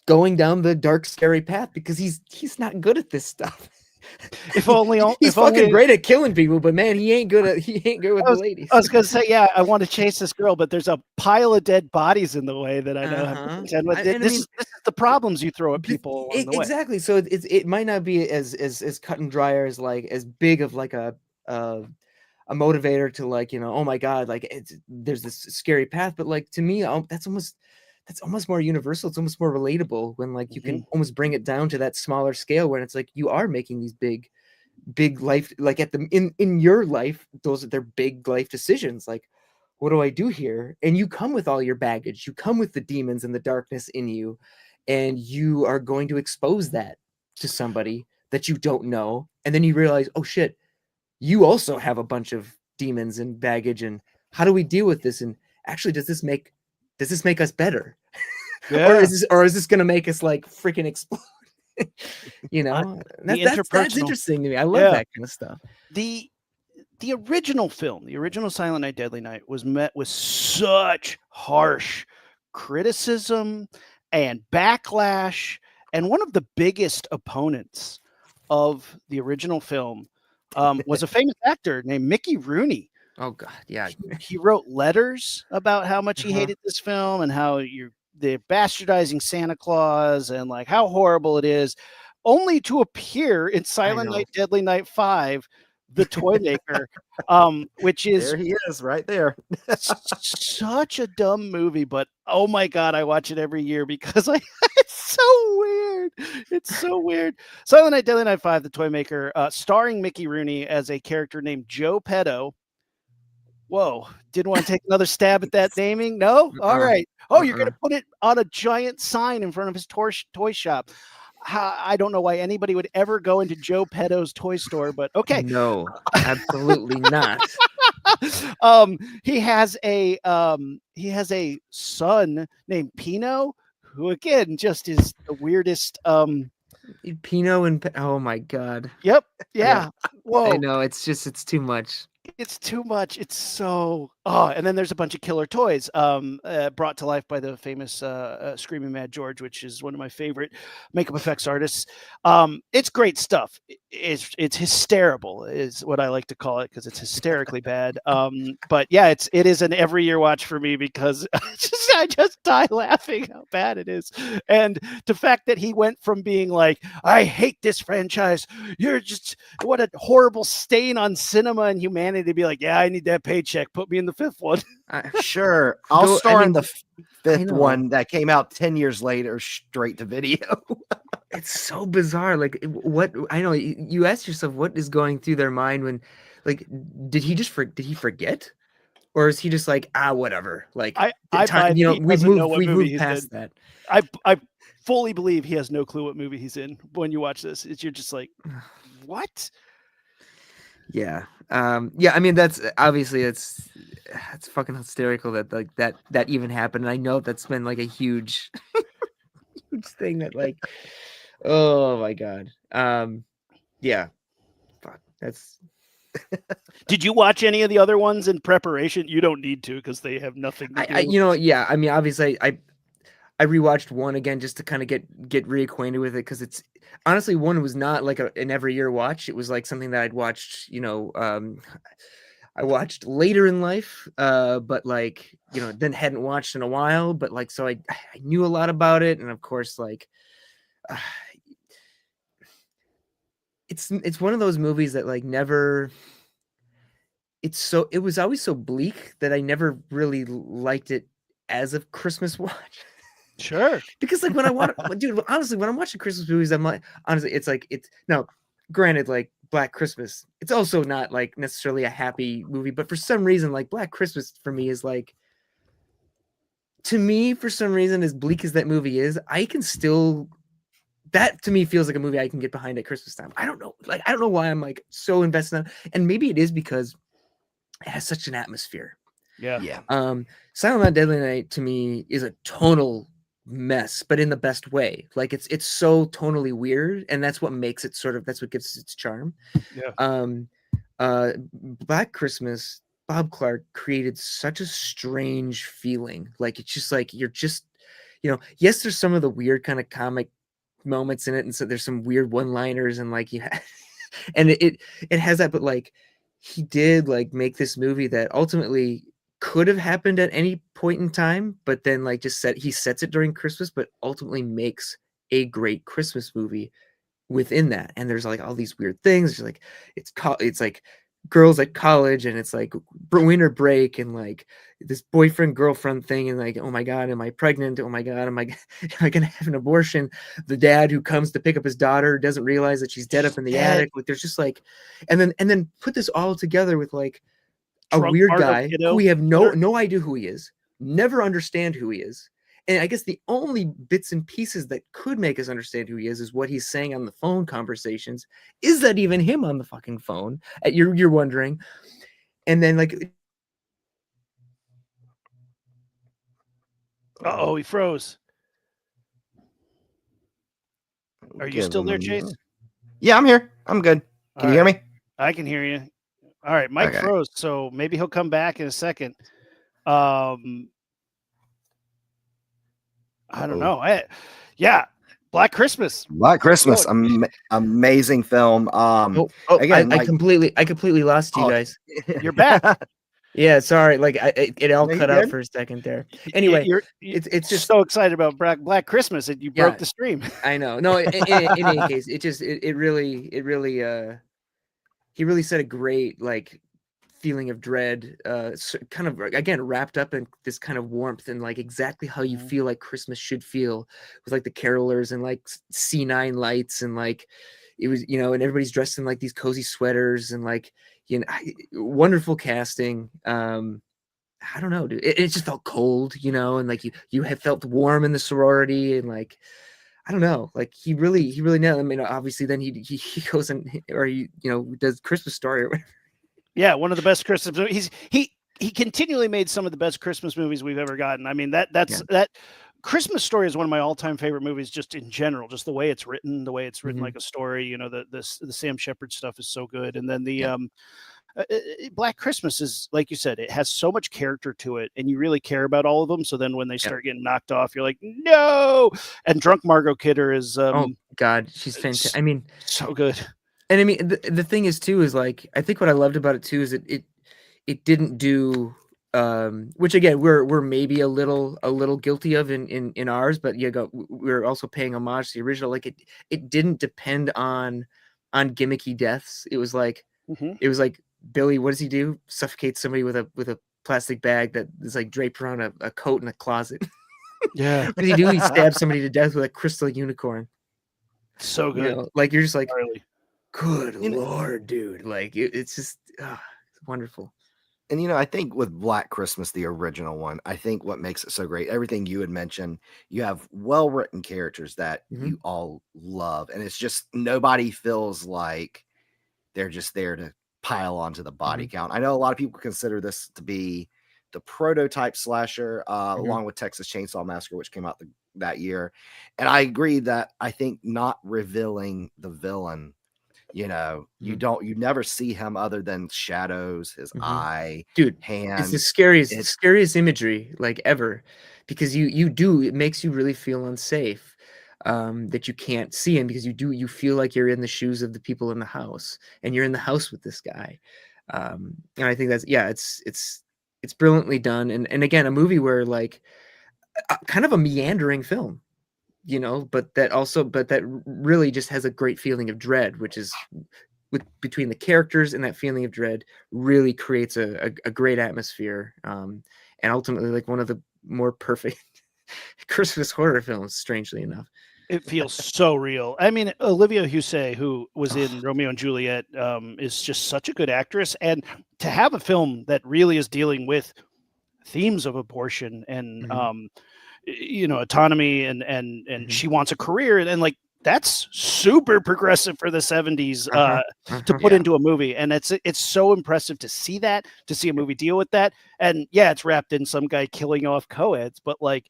going down the dark, scary path, because he's not good at this stuff. If only he's fucking great at killing people, but man, he ain't good with the ladies. I was gonna say, yeah, I want to chase this girl, but there's a pile of dead bodies in the way that I know have to contend with. This is the problems you throw at people along the way. Exactly. So it might not be as cut and dry, or as big of like a motivator to, like, oh my god, like there's this scary path, but like to me, that's almost more universal. It's almost more relatable when like you can almost bring it down to that smaller scale, when it's like you are making these big life, like in your life, they're big life decisions. Like, what do I do here? And you come with all your baggage, you come with the demons and the darkness in you, and you are going to expose that to somebody that you don't know, and then you realize, oh shit, you also have a bunch of demons and baggage, and how do we deal with this? And actually, does this make us better? Yeah. or is this going to make us like freaking explode? That's interesting to me. I love that kind of stuff. The original film, the original Silent Night, Deadly Night, was met with such harsh criticism and backlash, and one of the biggest opponents of the original film was a famous actor named Mickey Rooney. Oh god, yeah. He wrote letters about how much he hated this film, and how they're bastardizing Santa Claus, and like how horrible it is, only to appear in Silent Night, Deadly Night 5, The Toy Maker, which is, there he is right there. such a dumb movie, but oh my god, I watch it every year because it's so weird. It's so weird. Silent Night, Deadly Night 5, The Toy Maker, starring Mickey Rooney as a character named Joe Petto. Whoa, didn't want to take another stab at that naming? No? All right. Oh, you're going to put it on a giant sign in front of his toy shop. I don't know why anybody would ever go into Joe Petto's toy store, but okay. No, absolutely not. He has a son named Pino, who again just is the weirdest. Pino and oh my god. Yep. Yeah. Whoa. I know, it's too much. It's too much. It's so. Oh, and then there's a bunch of killer toys brought to life by the famous Screaming Mad George, which is one of my favorite makeup effects artists. It's great stuff. It's hysterical, is what I like to call it, because it's hysterically bad. But yeah, it is an every year watch for me, because I just die laughing how bad it is, and the fact that he went from being like, I hate this franchise, you're just what a horrible stain on cinema and humanity, to be like, yeah, I need that paycheck, put me in the fifth one. Sure, I'll star in the fifth one that came out 10 years later, straight to video. It's so bizarre. Like, what, I know you ask yourself, what is going through their mind when, like, did he forget, or is he just like, whatever? Like, we've moved past that. I fully believe he has no clue what movie he's in when you watch this. You're just like, what? Yeah. I mean, that's obviously it's fucking hysterical that like that even happened. And I know that's been like a huge thing that, like, oh my god. Yeah. Fuck. That's Did you watch any of the other ones in preparation? You don't need to, because they have nothing to do. I mean, obviously I rewatched one again just to kind of get reacquainted with it, because it's honestly, one was not like an every year watch. It was like something that I'd watched, I watched later in life, but like, then hadn't watched in a while, but like, so I knew a lot about it. And of course, like, it's one of those movies that like never. It was always so bleak that I never really liked it as a Christmas watch. Sure. Because like when I want, dude, honestly, when I'm watching Christmas movies, I'm like, honestly, it's now, granted, like Black Christmas, it's also not like necessarily a happy movie, but for some reason, like Black Christmas for me is like, to me, for some reason, as bleak as that movie is, I can still, that to me feels like a movie I can get behind at Christmas time. I don't know, like I don't know why I'm like so invested in, and maybe it is because it has such an atmosphere. Yeah. Yeah. Silent Night Deadly Night to me is a tonal mess, but in the best way. Like it's so tonally weird, and that's what makes it sort of, that's what gives it its charm. Yeah. Black Christmas, Bob Clark created such a strange feeling. Like it's just like you're just, yes, there's some of the weird kind of comic moments in it, and so there's some weird one-liners, and like and it has that, but like he did like make this movie that ultimately could have happened at any point in time, but then like he sets it during Christmas, but ultimately makes a great Christmas movie within that. And there's like all these weird things. It's like it's like girls at college, and it's like winter break, and like this boyfriend girlfriend thing, and like, oh my god, am I pregnant? Oh my god, am I am I gonna have an abortion? The dad who comes to pick up his daughter doesn't realize that she's dead up in the attic. Like there's just like, and then put this all together with like a Drunk weird Margot guy Kiddo. who we have no idea who he is, never understand who he is. And I guess the only bits and pieces that could make us understand who he is what he's saying on the phone conversations. Is that even him on the fucking phone? You're wondering. And then like, Uh-oh, he froze. Are you still there, Chase? Yeah, I'm here. I'm good. Can you hear me? I can hear you. All right, Mike Okay. froze, so maybe he'll come back in a second. I don't know. Yeah, Black Christmas. Black Christmas, amazing film. Again, I completely lost you guys. You're back. Yeah, sorry. Like it all cut out for a second there. Anyway, it's just so excited about Black Christmas that you broke the stream. I know. No, in any case, it really he really set a great like feeling of dread, kind of again wrapped up in this kind of warmth and like exactly how you feel like Christmas should feel, with like the carolers and like C9 lights, and like it was, and everybody's dressed in like these cozy sweaters, and like, wonderful casting. I don't know, dude. It just felt cold, and like you had felt warm in the sorority, and like, I don't know, like he really nailed. I mean, obviously, then he goes and does Christmas Story or whatever. Yeah, one of the best Christmas movies. He continually made some of the best Christmas movies we've ever gotten. I mean, that Christmas Story is one of my all-time favorite movies, just in general. Just the way it's written, like a story. The Sam Shepard stuff is so good, and then the Black Christmas is, like you said, it has so much character to it, and you really care about all of them. So then when they start getting knocked off, you're like, no. And Drunk Margot Kidder is oh god, she's fantastic. I mean, so good. And I mean, the thing is too, is like, I think what I loved about it too is it didn't do, which again we're maybe a little guilty of in ours, but we're also paying homage to the original. Like it didn't depend on gimmicky deaths. It was like Billy, what does he do? Suffocates somebody with a plastic bag that is like draped around a coat in a closet. Yeah. What does he do? He stabs somebody to death with a crystal unicorn. So good. Like you're just like, Really. good Lord, dude. Like it's just it's wonderful. And I think with Black Christmas, the original one, I think what makes it so great, everything you had mentioned, you have well-written characters that you all love, and it's just nobody feels like they're just there to pile onto the body count. I know a lot of people consider this to be the prototype slasher, along with Texas Chainsaw Massacre, which came out that year, and I agree that I think not revealing the villain, you never see him other than shadows, his eye, dude, hand. It's the scariest imagery like ever, because it makes you really feel unsafe, that you can't see him, because you feel like you're in the shoes of the people in the house, and you're in the house with this guy. And I think that's, it's brilliantly done. And again, a movie where like kind of a meandering film. you know, but that really just has a great feeling of dread, which is between the characters, and that feeling of dread really creates a great atmosphere, and ultimately like one of the more perfect Christmas horror films, strangely enough. It feels so real. I mean, Olivia Hussey, who was in Romeo and Juliet, is just such a good actress. And to have a film that really is dealing with themes of abortion and, autonomy and she wants a career, and like, that's super progressive for the 70s to put into a movie. And it's so impressive to see that, to see a movie deal with that. And yeah, it's wrapped in some guy killing off co-eds, but like,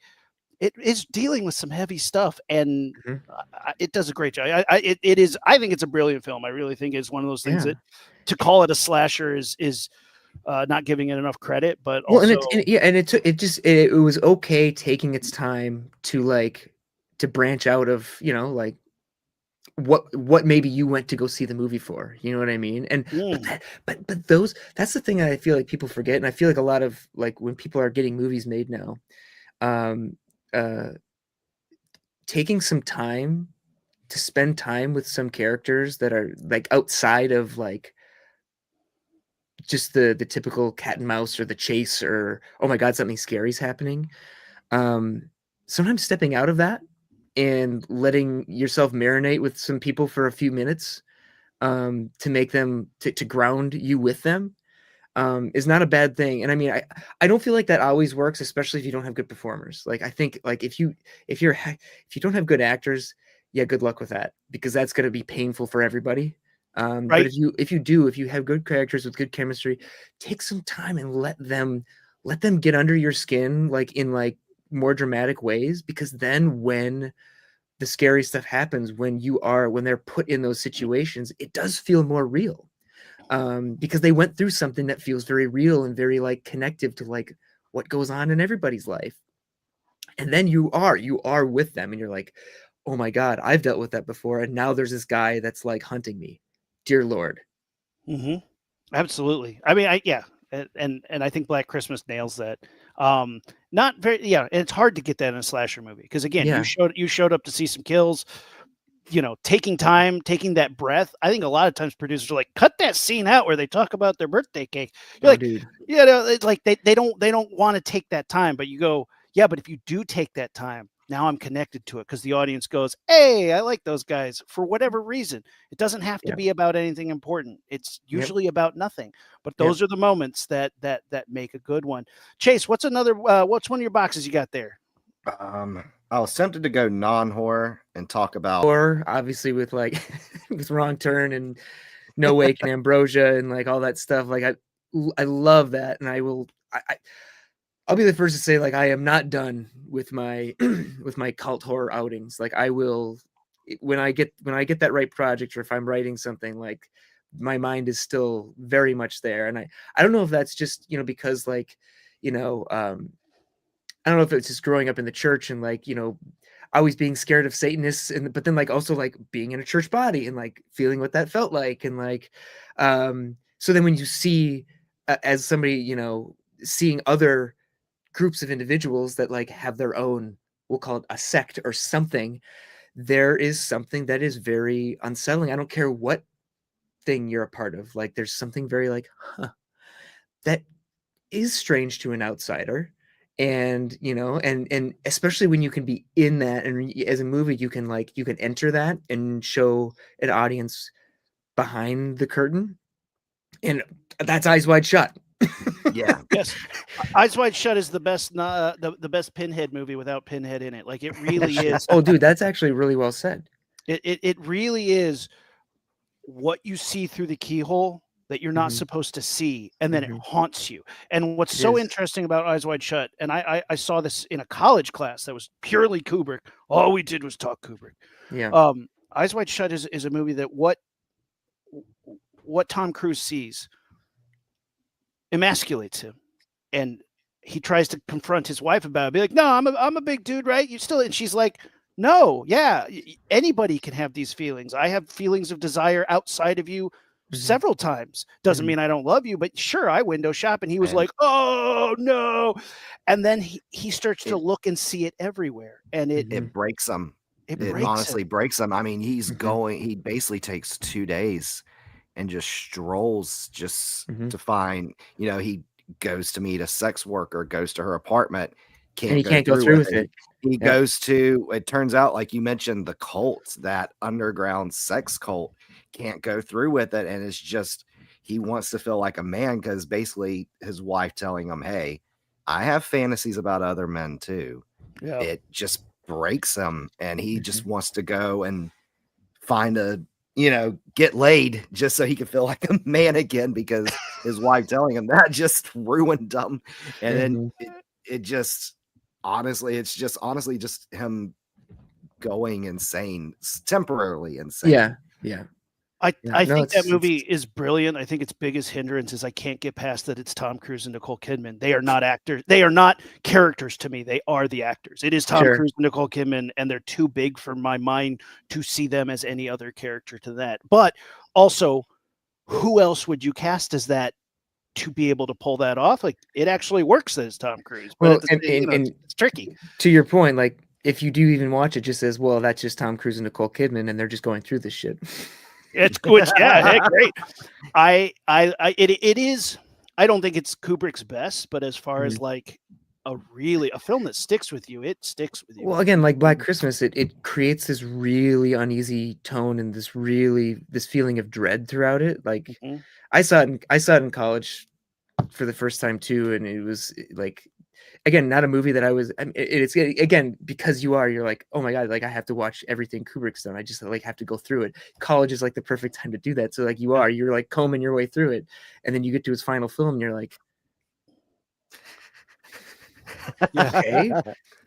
it is dealing with some heavy stuff, and it does a great job. I think it's a brilliant film. I really think it's one of those things that to call it a slasher is not giving it enough credit, but also it was okay taking its time to branch out of, you know, like what maybe you went to go see the movie for, you know what I mean? And but that's the thing I feel like people forget, and I feel like a lot of, like, when people are getting movies made now, taking some time to spend time with some characters that are like outside of like just the typical cat and mouse or the chase or, oh my god, something scary is happening. Sometimes stepping out of that and letting yourself marinate with some people for a few minutes, to make them to ground you with them, is not a bad thing. And I mean, I don't feel like that always works, especially if you don't have good performers. Like, I think, like, if you don't have good actors, yeah, good luck with that, because that's going to be painful for everybody. But Right. if you have good characters with good chemistry, take some time and let them get under your skin, like in like more dramatic ways, because then when the scary stuff happens, when they're put in those situations, it does feel more real. Because they went through something that feels very real and very like connective to like what goes on in everybody's life. And then you are with them, and you're like, oh my god, I've dealt with that before, and now there's this guy that's like hunting me, dear Lord. Absolutely. I mean, and I think Black Christmas nails that. Not very, and it's hard to get that in a slasher movie, because again, you showed up to see some kills, taking time, taking that breath. I think a lot of times producers are like, cut that scene out where they talk about their birthday cake. You're like, dude. It's like they don't want to take that time, but you go, yeah, but if you do take that time, now I'm connected to it, because the audience goes, hey, I like those guys for whatever reason. It doesn't have to be about anything important. It's usually about nothing. But those are the moments that make a good one. Chase, what's one of your boxes you got there? I was tempted to go non-horror and talk about horror, obviously, with like with Wrong Turn and No Way Can Ambrosia and like all that stuff. Like I love that, and I'll be the first to say, like, I am not done with my with my cult horror outings. Like, I will, when I get that right project, or if I'm writing something, like, my mind is still very much there. And I don't know if that's just, because like, I don't know if it's just growing up in the church and like, always being scared of Satanists, but then like also like being in a church body and like feeling what that felt like. And like, so then when you see, as somebody, seeing other groups of individuals that like have their own, we'll call it a sect or something, there is something that is very unsettling. I don't care what thing you're a part of. Like, there's something very like, that is strange to an outsider. And, and especially when you can be in that, and as a movie, you can enter that and show an audience behind the curtain. And that's Eyes Wide Shut. Yeah. Yes. Eyes Wide Shut is the best the best Pinhead movie without Pinhead in it. Like, it really is. Oh, dude, that's actually really well said. It really is what you see through the keyhole that you're not supposed to see, and then it haunts you. And what's so interesting about Eyes Wide Shut, and I saw this in a college class that was purely Kubrick. All we did was talk Kubrick. Yeah. Eyes Wide Shut is a movie that what Tom Cruise sees emasculates him, and he tries to confront his wife about it. Be like, no, I'm a big dude, right? You still, and she's like, no, yeah, anybody can have these feelings. I have feelings of desire outside of you several times. Doesn't mean I don't love you, but sure, I window shop. And he was like, oh no. And then he starts to look and see it everywhere. And it breaks him. It It breaks honestly him. breaks him. I mean, Mhm. he basically takes 2 days and just strolls just Mhm. to find, he goes to meet a sex worker, goes to her apartment, And can't he go can't go through through with with it. it. He Yep. goes to, it turns out, like you mentioned, the cult, that underground sex cult, can't go through with it. And it's just, he wants to feel like a man because basically his wife telling him, hey, I have fantasies about other men too. Yeah. It just breaks him. And he just Mhm. wants to go and find a, get laid just so he can feel like a man again because his wife telling him that just ruined him. And then Mhm. it just, honestly, it's just honestly just him going insane, temporarily Yeah. insane. Yeah. I Yeah. I No, think that it's movie is brilliant. I think its biggest hindrance is I can't get past that it's Tom Cruise and Nicole Kidman. They are not actors. They are not characters to me. They are the actors. It is Tom sure. Cruise and Nicole Kidman, and they're too big for my mind to see them as any other character to that. But also, who else would you cast as that to be able to pull that off? Like it actually works as Tom Cruise, but Well, at the and same, it's tricky. to your point, like if you do even watch it, just says, well, that's just Tom Cruise and Nicole Kidman, and they're just going through this shit. It's which yeah, hey, great. It is. I don't think it's Kubrick's best, but as far as Mhm. like a film that sticks with you, it sticks with you. Well, again, like Black Christmas, it creates this really uneasy tone and this feeling of dread throughout it. Like Mhm. I saw it in college for the first time too, and it was like again not a movie that I was. It's again because you're like, oh my god, like I have to watch everything Kubrick's done. I just like have to go through it. College is like the perfect time to do that. So like Yeah. you're like combing your way through it, and then you get to his final film, and you're like, Yeah. okay.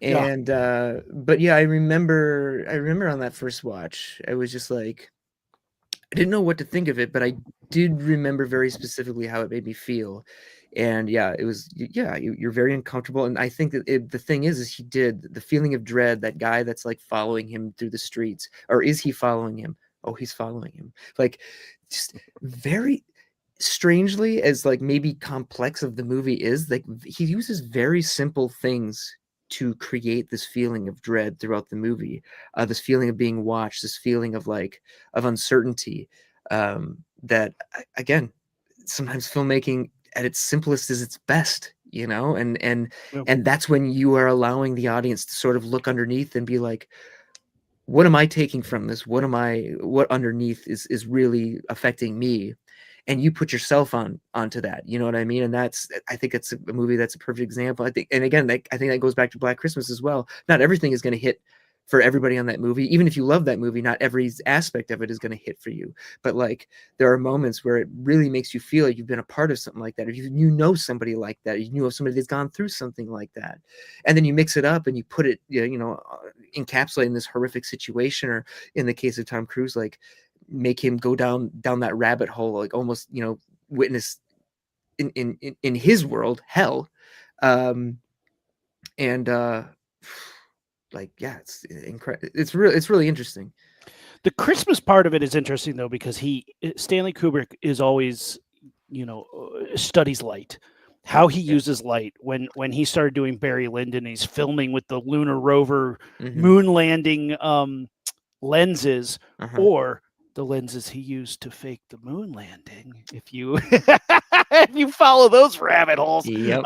Yeah. And but yeah, I remember on that first watch, I was just like I didn't know what to think of it, but I did remember very specifically how it made me feel. And yeah, it was yeah, you're very uncomfortable. And I think that the thing is he did the feeling of dread, that guy that's like following him through the streets, or is he following him? Oh, he's following him. Like just very strangely, as like maybe complex of the movie is, like he uses very simple things to create this feeling of dread throughout the movie, this feeling of being watched, this feeling of like of uncertainty, that again sometimes filmmaking at its simplest is its best, Yeah. and that's when you are allowing the audience to sort of look underneath and be like, what am I taking from this? What underneath is really affecting me? And you put yourself onto that, you know what I mean? And I think it's a movie that's a perfect example. I think, and again, I think that goes back to Black Christmas as well. Not everything is going to hit for everybody on that movie. Even if you love that movie, not every aspect of it is going to hit for you. But like, there are moments where it really makes you feel like you've been a part of something like that. If you know somebody like that, you know somebody that's gone through something like that, and then you mix it up and you put it, encapsulating this horrific situation, or in the case of Tom Cruise, like make him go down that rabbit hole, like almost, witness in his world hell. um and like yeah, it's incredible. It's really interesting. The Christmas part of it is interesting though because Stanley Kubrick is always, studies light. How he Yeah. uses light when he started doing Barry Lyndon, he's filming with the lunar rover Mm-hmm. moon landing lenses, Uh-huh. or the lenses he used to fake the moon landing. If you if you follow those rabbit holes, Yep.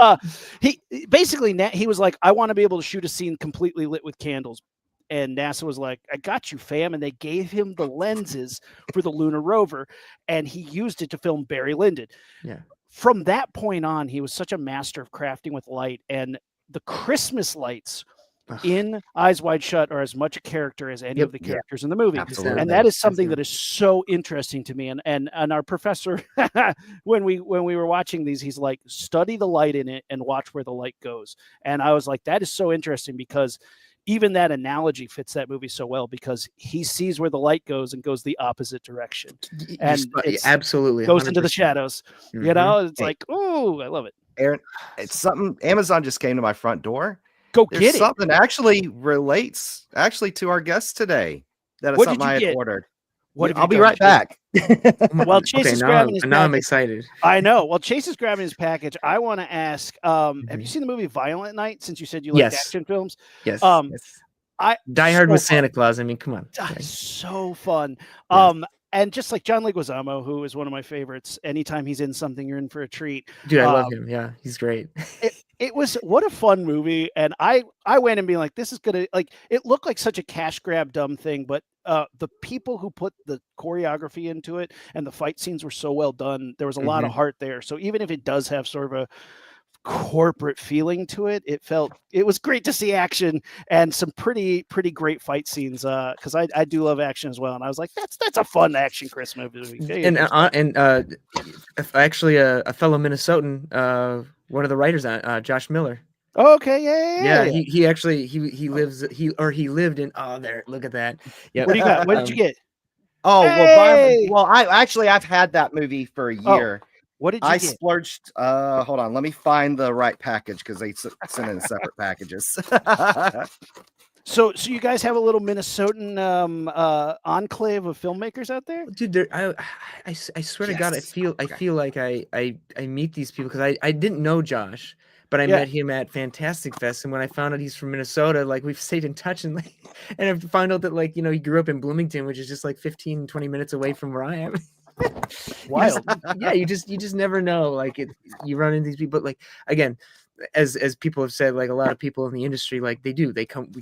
he basically he was like, I want to be able to shoot a scene completely lit with candles. And NASA was like, I got you, fam. And they gave him the lenses for the lunar rover, and he used it to film Barry Lyndon. Yeah. From that point on, he was such a master of crafting with light, and the Christmas lights in Eyes Wide Shut are as much a character as any Yep. of the characters in the movie. Absolutely. And that is something that is so interesting to me. And our professor, when we were watching these, he's like, study the light in it and watch where the light goes. And I was like, that is so interesting because even that analogy fits that movie so well because he sees where the light goes and goes the opposite direction. And it absolutely goes into the 100%. shadows. Mhm. It's like, oh, I love it. Aaron, it's something. Amazon just came to my front door. Go There's get it. something actually relates to our guest today. That is What did something you I had get? ordered. What have I'll you be done, right Chase? back. While Chase is grabbing his now I'm package, excited. I know. While Chase is grabbing his package, I want to ask: have you Mhm. seen the movie Violent Night? Since you said you like Yes. action films, Yes. Um, Yes. Die Hard so with fun. Santa Claus. I mean, come on. Ah, Like, so fun. yes. And just like John Leguizamo, who is one of my favorites, anytime he's in something, you're in for a treat. Dude, I love him. Yeah, he's great. It was what a fun movie, and I went and being like, this is gonna like it looked like such a cash grab dumb thing, but the people who put the choreography into it and the fight scenes were so well done. There was a lot of heart there. So even if it does have sort of a corporate feeling to it, it was great to see action and some pretty great fight scenes. Because I do love action as well, and I was like, that's a fun action Christmas movie. Actually, a fellow Minnesotan, one of the writers, Josh Miller. Okay, yeah. He actually he lived in. Oh, there, look at that. Yeah. What do you got? What did you get? Oh, Hey! well, I've had that movie for a year. What did you I get? splurged. Hold on, let me find the right package because they sent in separate packages. So you guys have a little Minnesotan enclave of filmmakers out there? Dude, I swear to God, I Yes. feel like I meet these people because I didn't know Josh, but I Yeah. met him at Fantastic Fest, and when I found out he's from Minnesota, like we've stayed in touch, and like, and I found out that like, you know, he grew up in Bloomington, which is just like 15-20 minutes away from where I am. Wild. You just never know. Like you run into these people. Like again, as people have said, like a lot of people in the industry, like they come.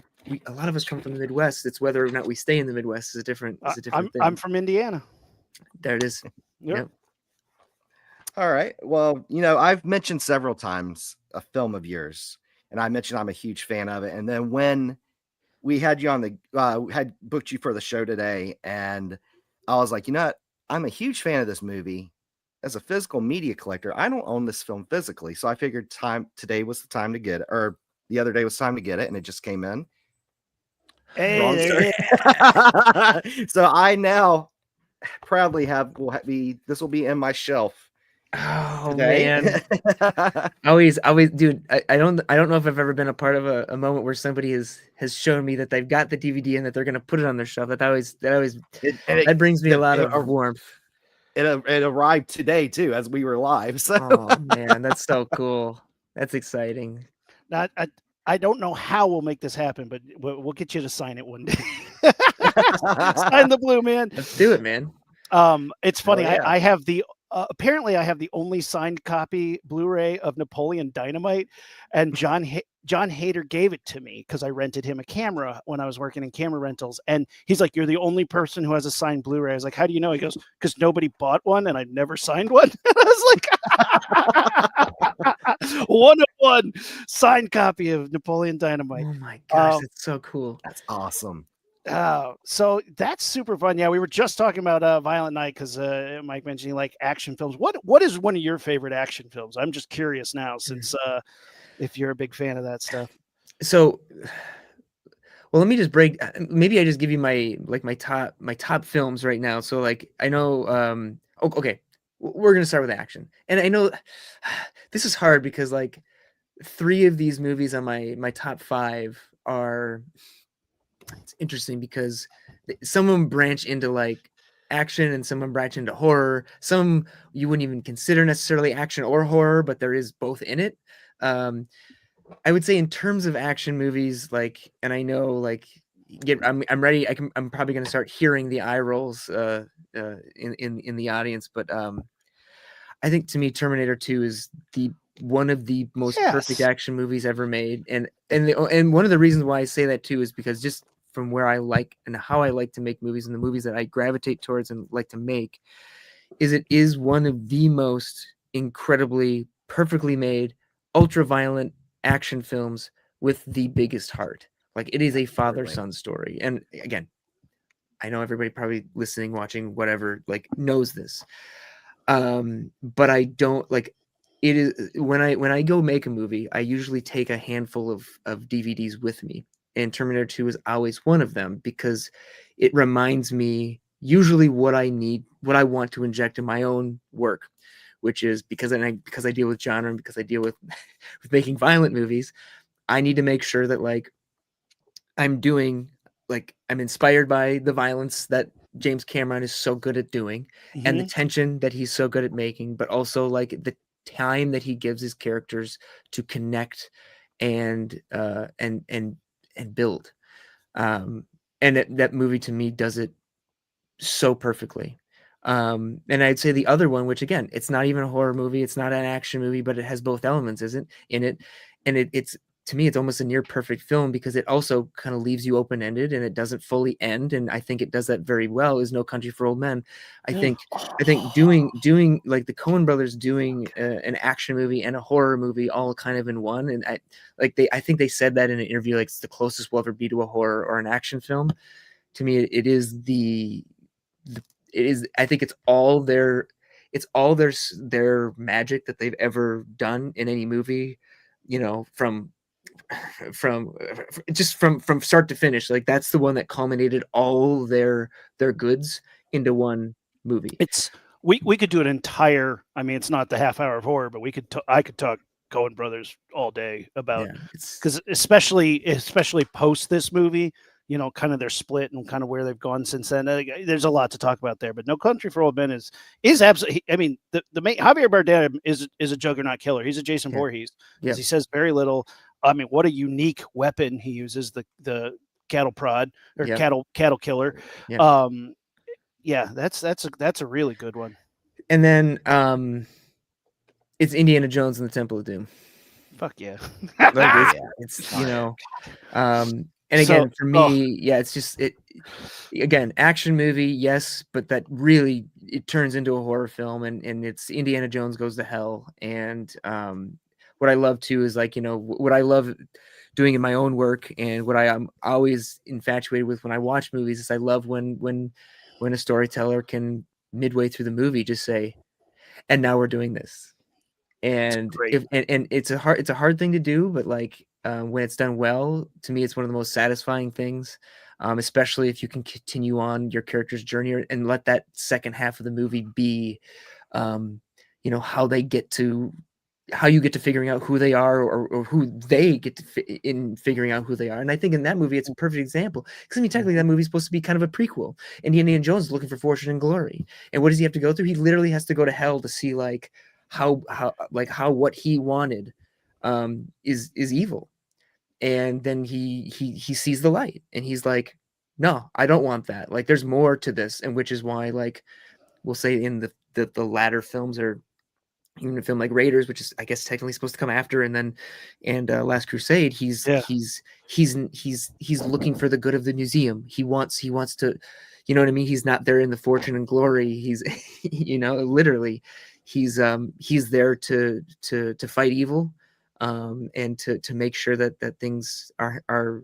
A lot of us come from the Midwest. It's whether or not we stay in the Midwest is a different thing. I'm from Indiana. There it is. Yep. All right. Well, you know, I've mentioned several times a film of yours, and I mentioned I'm a huge fan of it. And then when we had you on the had booked you for the show today, and I was like, you know what? I'm a huge fan of this movie. As a physical media collector, I don't own this film physically, so I figured today was the time to get it, or the other day was time to get it, and it just came in. Hey, So I now proudly this will be in my shelf. Oh today. man. always, dude. I don't know if I've ever been a part of a moment where somebody has shown me that they've got the DVD and that they're gonna put it on their shelf. That brings me a lot of warmth. It arrived today too, as we were live. So Oh man, that's so cool. That's exciting. I don't know how we'll make this happen, but we'll get you to sign it one day. Sign the blue man. Let's do it, man. It's funny. yeah. I have the apparently I have the only signed copy Blu-ray of Napoleon Dynamite, and John Hader gave it to me because I rented him a camera when I was working in camera rentals, and he's like, "You're the only person who has a signed Blu-ray." I was like, "How do you know?" He goes, "Because nobody bought one, and I never signed one." I was like, "101 signed copy of Napoleon Dynamite." Oh my gosh, that's so cool. that's awesome. So that's super fun. Yeah, we were just talking about Violent Night because Mike mentioned he like action films. What is one of your favorite action films? I'm just curious now, since if you're a big fan of that stuff. So, well, let me just break. Maybe I just give you my top films right now. So like I know. Okay, we're gonna start with action, and I know this is hard because like 3 of these movies on my top 5 are. It's interesting because some of them branch into like action and some of them branch into horror. Some you wouldn't even consider necessarily action or horror, but there is both in it. I would say in terms of action movies, like, and I know like I'm ready. I'm probably going to start hearing the eye rolls in the audience, but I think to me Terminator 2 is one of the most perfect action movies ever made, and one of the reasons why I say that too is because just from where I like and how I like to make movies and the movies that I gravitate towards and like to make, is it is one of the most incredibly perfectly made, ultra violent action films with the biggest heart. Like it is a father-son story, and again, I know everybody probably listening, watching, whatever, like knows this, but I don't like. It is when I go make a movie, I usually take a handful of DVDs with me, and Terminator 2 is always one of them because it reminds me usually what I need, what I want to inject in my own work, which is because I deal with genre and because I deal with making violent movies, I need to make sure that like I'm inspired by the violence that James Cameron is so good at doing and the tension that he's so good at making, but also like the time that he gives his characters to connect and build. And that movie to me does it so perfectly. And I'd say the other one, which again, it's not even a horror movie, it's not an action movie, but it has both elements, isn't in it? And it's to me, it's almost a near perfect film because it also kind of leaves you open ended and it doesn't fully end. And I think it does that very well. Is No Country for Old Men. I think doing like the Coen brothers doing an action movie and a horror movie all kind of in one. And I think they said that in an interview, like it's the closest we'll ever be to a horror or an action film. To me, it is I think it's all their magic that they've ever done in any movie, you know, from start to finish. Like that's the one that culminated all their goods into one movie. It's we could do an entire. I mean, it's not the half hour of horror, but I could talk Coen Brothers all day about because especially post this movie, you know, kind of their split and kind of where they've gone since then. There's a lot to talk about there. But No Country for Old Men is absolutely. I mean, the main Javier Bardem is a juggernaut killer. He's a Jason Voorhees because he says very little. I mean, what a unique weapon he uses, the cattle prod or cattle killer. Yeah, that's a really good one. And then it's Indiana Jones and the Temple of Doom. Fuck yeah. Like it's you know, and again for me, it's just again, action movie, yes, but that really it turns into a horror film and it's Indiana Jones Goes to Hell. And what I love too is like, you know, what I love doing in my own work and what I am always infatuated with when I watch movies is I love when a storyteller can midway through the movie just say, and now we're doing this. And and it's a hard thing to do, but like when it's done well, to me, it's one of the most satisfying things, especially if you can continue on your character's journey and let that second half of the movie be, you know, how you get to figuring out who they are or who they get to in figuring out who they are. And I think in that movie, it's a perfect example because I mean, technically that movie is supposed to be kind of a prequel. Indiana Jones is looking for fortune and glory. And what does he have to go through? He literally has to go to hell to see like how what he wanted is evil. And then he sees the light and he's like, no, I don't want that. Like there's more to this. And which is why, like, we'll say in the latter films or even a film like Raiders, which is I guess technically supposed to come after, and Last Crusade, he's looking for the good of the museum. He wants to, you know what I mean? He's not there in the fortune and glory. He's, you know, literally, he's there to fight evil, and to make sure that things are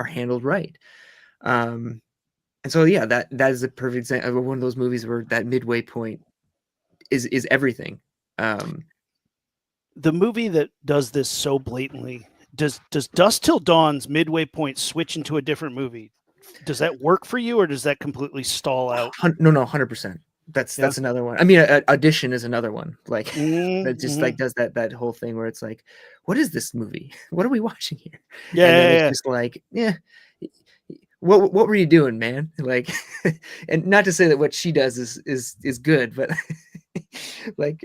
handled right. And so yeah, that is a perfect example of one of those movies where that midway point is everything. The movie that does this so blatantly, does Dusk Till Dawn's midway point switch into a different movie? Does that work for you, or does that completely stall out? No, 100%. That's another one. I mean, Audition is another one. Like that just like does that whole thing where it's like, what is this movie? What are we watching here? It's just like, what were you doing, man? Like, and not to say that what she does is good, but like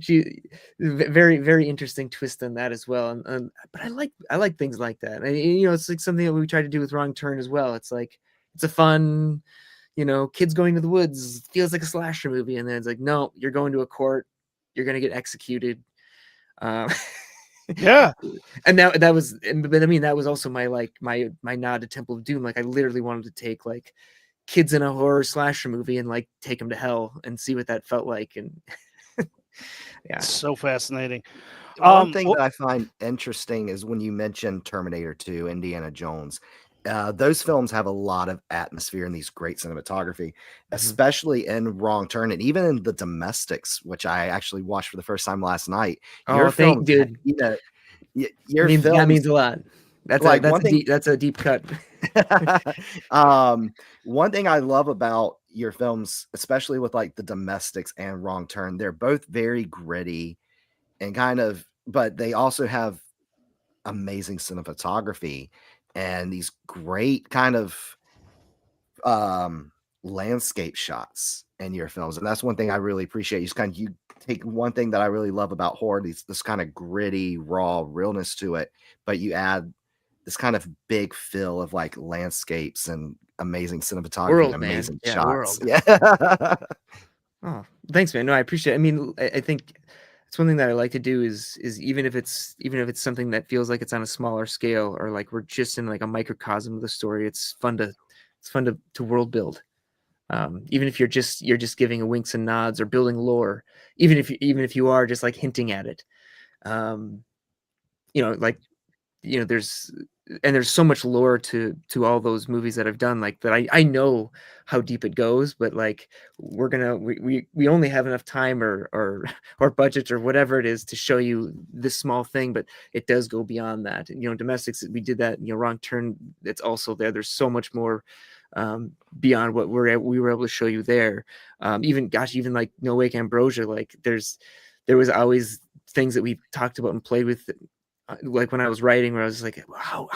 she very, very interesting twist on that as well. And but I like things like that. And, you know, it's like something that we try to do with Wrong Turn as well. It's like it's a fun, you know, kids going to the woods feels like a slasher movie, and then it's like, no, you're going to a court, you're gonna get executed. Yeah. And that was, but I mean, that was also my nod to Temple of Doom. Like I literally wanted to take like kids in a horror slasher movie and like take them to hell and see what that felt like. And yeah, so fascinating. One thing that I find interesting is when you mentioned Terminator 2, Indiana Jones. Those films have a lot of atmosphere and these great cinematography, especially in Wrong Turn and even in The Domestics, which I actually watched for the first time last night. Your film, dude, you know, that means a lot. That's like that's a deep cut. One thing I love about your films, especially with like The Domestics and Wrong Turn, they're both very gritty and kind of, but they also have amazing cinematography and these great kind of landscape shots in your films. And that's one thing I really appreciate. You take one thing that I really love about horror, this kind of gritty, raw realness to it, but you add this kind of big feel of like landscapes and amazing cinematography World, and man. amazing Yeah, shots. world. Yeah. Oh, thanks, man. No, I appreciate it. I mean, I think it's one thing that I like to do is even if it's something that feels like it's on a smaller scale, or like we're just in like a microcosm of the story, it's fun to world build. Even if you're just giving a winks and nods or building lore, even if you are just like hinting at it. Um, like, there's so much lore to all those movies that I've done, like that I know how deep it goes, but like we only have enough time or or budget or whatever it is to show you this small thing, but it does go beyond that. And, Domestics, we did that. Wrong Turn, it's also there. There's so much more beyond what we were able to show you there. Even like No Wake Ambrosia, like there was always things that we talked about and played with, like when I was writing, where I was like, how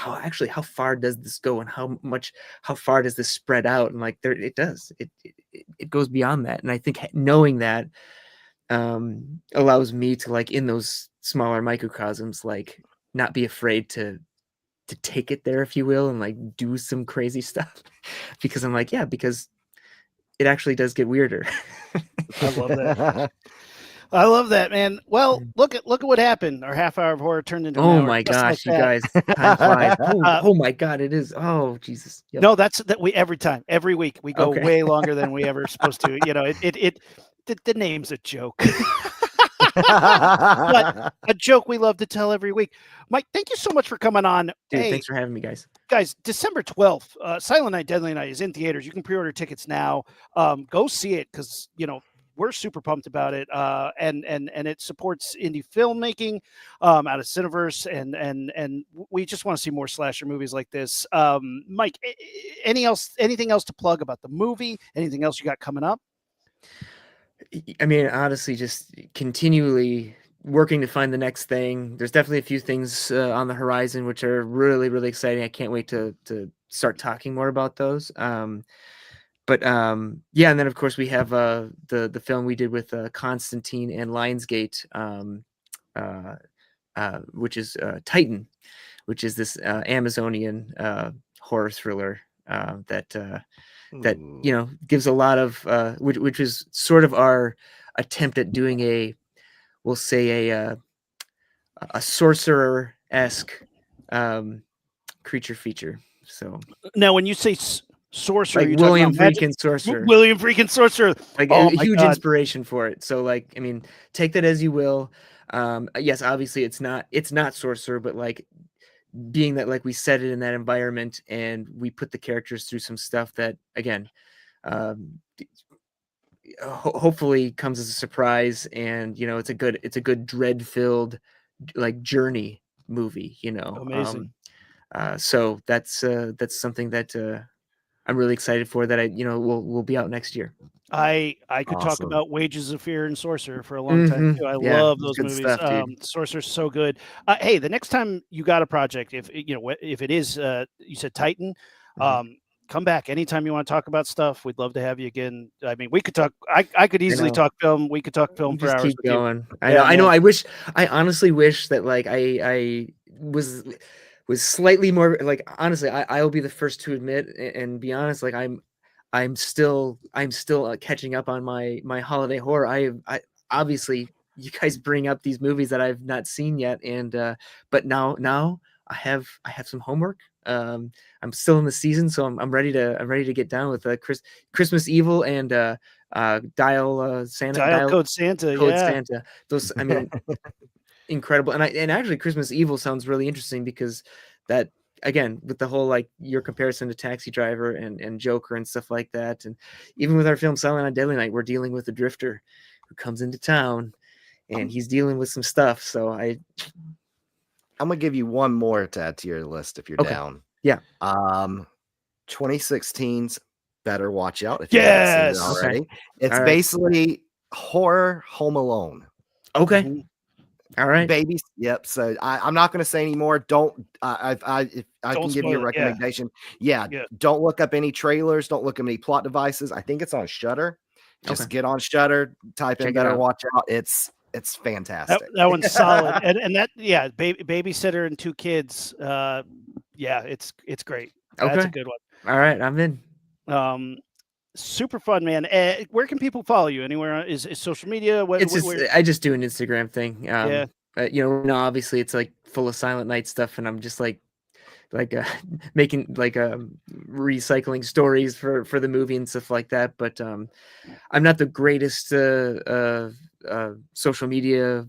far does this go, and how far does this spread out? And like it does, it goes beyond that. And I think knowing that allows me to, like, in those smaller microcosms, like, not be afraid to take it there, if you will, and like do some crazy stuff because I'm like, yeah, because it actually does get weirder. I love that. I love that, man. Well, look at what happened. Our half hour of horror turned into an Oh hour, my just like gosh, you that. guys, time flies. Oh my God, it is. Oh Jesus. Yep. No, that's that we every week we go Okay. way longer than we ever supposed to. The name's a joke. But a joke we love to tell every week. Mike, thank you so much for coming on. Dude, Hey, thanks for having me, guys. December 12th, Silent Night, Deadly Night is in theaters. You can pre-order tickets now. Go see it because we're super pumped about it, and it supports indie filmmaking out of Cineverse, and we just want to see more slasher movies like this. Mike, anything else to plug about the movie? Anything else you got coming up? I mean, honestly, just continually working to find the next thing. There's definitely a few things on the horizon which are really, really exciting. I can't wait to start talking more about those. But yeah, and then of course we have the film we did with Constantine and Lionsgate, which is Titan, which is this Amazonian horror thriller that gives a lot of which is sort of our attempt at doing we'll say a sorcerer-esque creature feature. So Now, when you say sorcerer, like you William talking about freaking Sorcerer. William freaking Sorcerer. Like Oh a my huge God. inspiration for it. So like, I mean, take that as you will. Yes, obviously it's not Sorcerer, but like being that, like, we set it in that environment and we put the characters through some stuff that, again, hopefully comes as a surprise, and it's a good dread filled like journey movie. Amazing. So that's something that I'm really excited for, that will be out next year. I could talk Awesome. about Wages of Fear and Sorcerer for a long time too. I Yeah, love it's those good movies. stuff, dude. Sorcerer's so good. Hey, the next time you got a project, if it is you said Titan, come back anytime you want to talk about stuff. We'd love to have you again. I mean, we could talk. I could easily talk film. We could talk film for Just hours keep with you. going. Yeah, I know. man. I honestly wish that, like, I was slightly more, like, honestly, I'll be the first to admit and be honest, like, I'm still catching up on my holiday horror. I obviously, you guys bring up these movies that I've not seen yet, and but now I have some homework. I'm still in the season, so I'm ready to get down with Christmas Evil and Dial Code Santa. Code Yeah. Santa. Those, I mean, incredible. And actually Christmas Evil sounds really interesting, because that, again, with the whole, like, your comparison to Taxi Driver and Joker and stuff like that, and even with our film Silent Night, Deadly Night, we're dealing with a drifter who comes into town and he's dealing with some stuff. So I'm gonna give you one more to add to your list if you're down. Yeah. 2016's Better Watch Out if you Yes. haven't seen it already. Okay. It's basically horror Home Alone. Okay. Mhm. All right. Babies. Yep. So I'm not going to say anymore. Don't. If I Don't can give you a spoil it, yeah. recommendation. Yeah. Yeah. Don't look up any trailers. Don't look up any plot devices. I think it's on Shudder. Just get on Shudder. Type in Check it Better out. Watch Out. It's fantastic. That one's solid. And that, yeah, babysitter and two kids. Yeah, it's great. That's a Okay. good one. All right, I'm in. Super fun, man. Where can people follow you? Anywhere? Is social media? It's just Where? I just do an Instagram thing. Yeah. You know, no, obviously it's like full of Silent Night stuff, and I'm just like making like recycling stories for the movie and stuff like that. But I'm not the greatest social media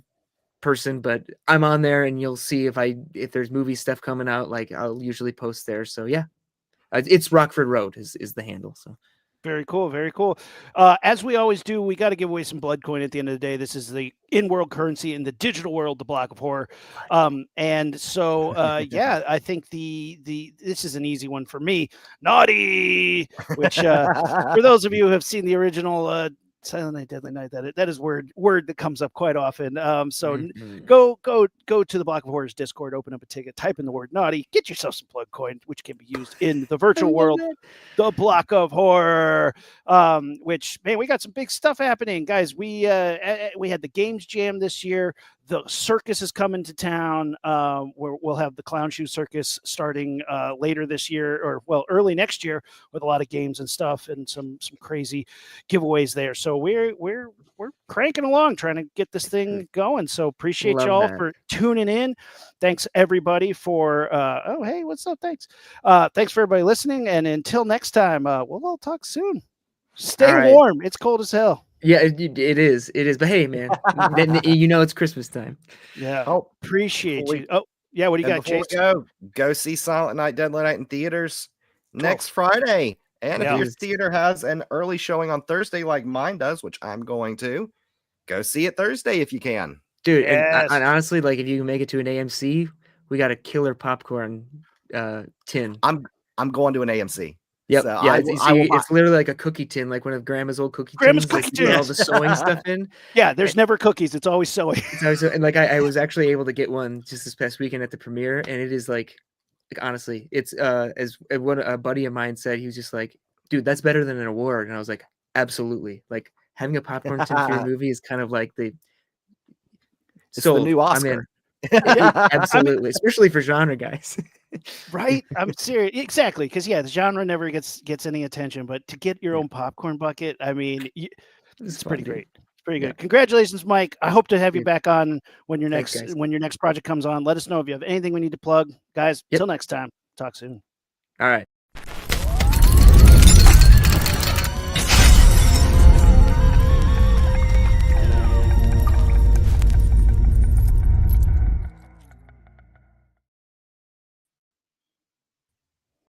person, but I'm on there, and you'll see if there's movie stuff coming out, like I'll usually post there. So yeah, it's Rockford Road is the handle. So Very cool. Very cool. As we always do, we got to give away some blood coin at the end of the day. This is the in-world currency in the digital world, the Block of Horror. And so, yeah, I think this is an easy one for me. Naughty, which for those of you who have seen the original Silent Night, Deadly Night, that is word that comes up quite often. So go to the Block of Horrors Discord, open up a ticket, type in the word naughty, get yourself some blood coin, which can be used in the virtual world, the Block of Horror. Which, man, we got some big stuff happening, guys. We had the Games Jam this year. The circus is coming to town. Where we'll have the Clown Shoe Circus starting later this year, or early next year, with a lot of games and stuff, and some crazy giveaways there. So we're cranking along, trying to get this thing going. So appreciate y'all for tuning in. Thanks everybody for oh hey, what's up? Thanks for everybody listening, and until next time, we'll all talk soon. Stay warm. It's cold as hell. Yeah, it is. But hey, man, then you know it's Christmas time. Yeah. Oh, appreciate you. Oh, yeah. What do you got, Chase? Go see Silent Night, Deadly Night in theaters next Friday. And if your theater has an early showing on Thursday, like mine does, which I'm going to, go see it Thursday if you can, dude. And honestly, like if you can make it to an AMC, we got a killer popcorn tin. I'm going to an AMC. Yep. So yeah, it's literally like a cookie tin, like one of Grandma's old cookie tins. Cookie tin. All the sewing stuff in. Yeah, there's never cookies. It's always sewing. And like I was actually able to get one just this past weekend at the premiere, and it is like honestly, it's as what a buddy of mine said. He was just like, dude, that's better than an award. And I was like, absolutely. Like having a popcorn tin for your movie is kind of like the new Oscar. Absolutely, especially for genre guys. Right? I'm serious. Exactly. Because the genre never gets any attention, but to get your own popcorn bucket, I mean, it's pretty great. It's pretty good. Congratulations, Mike. I hope to have you back on when your next project comes on. Let us know if you have anything we need to plug, guys. Till next time. Talk soon. All right.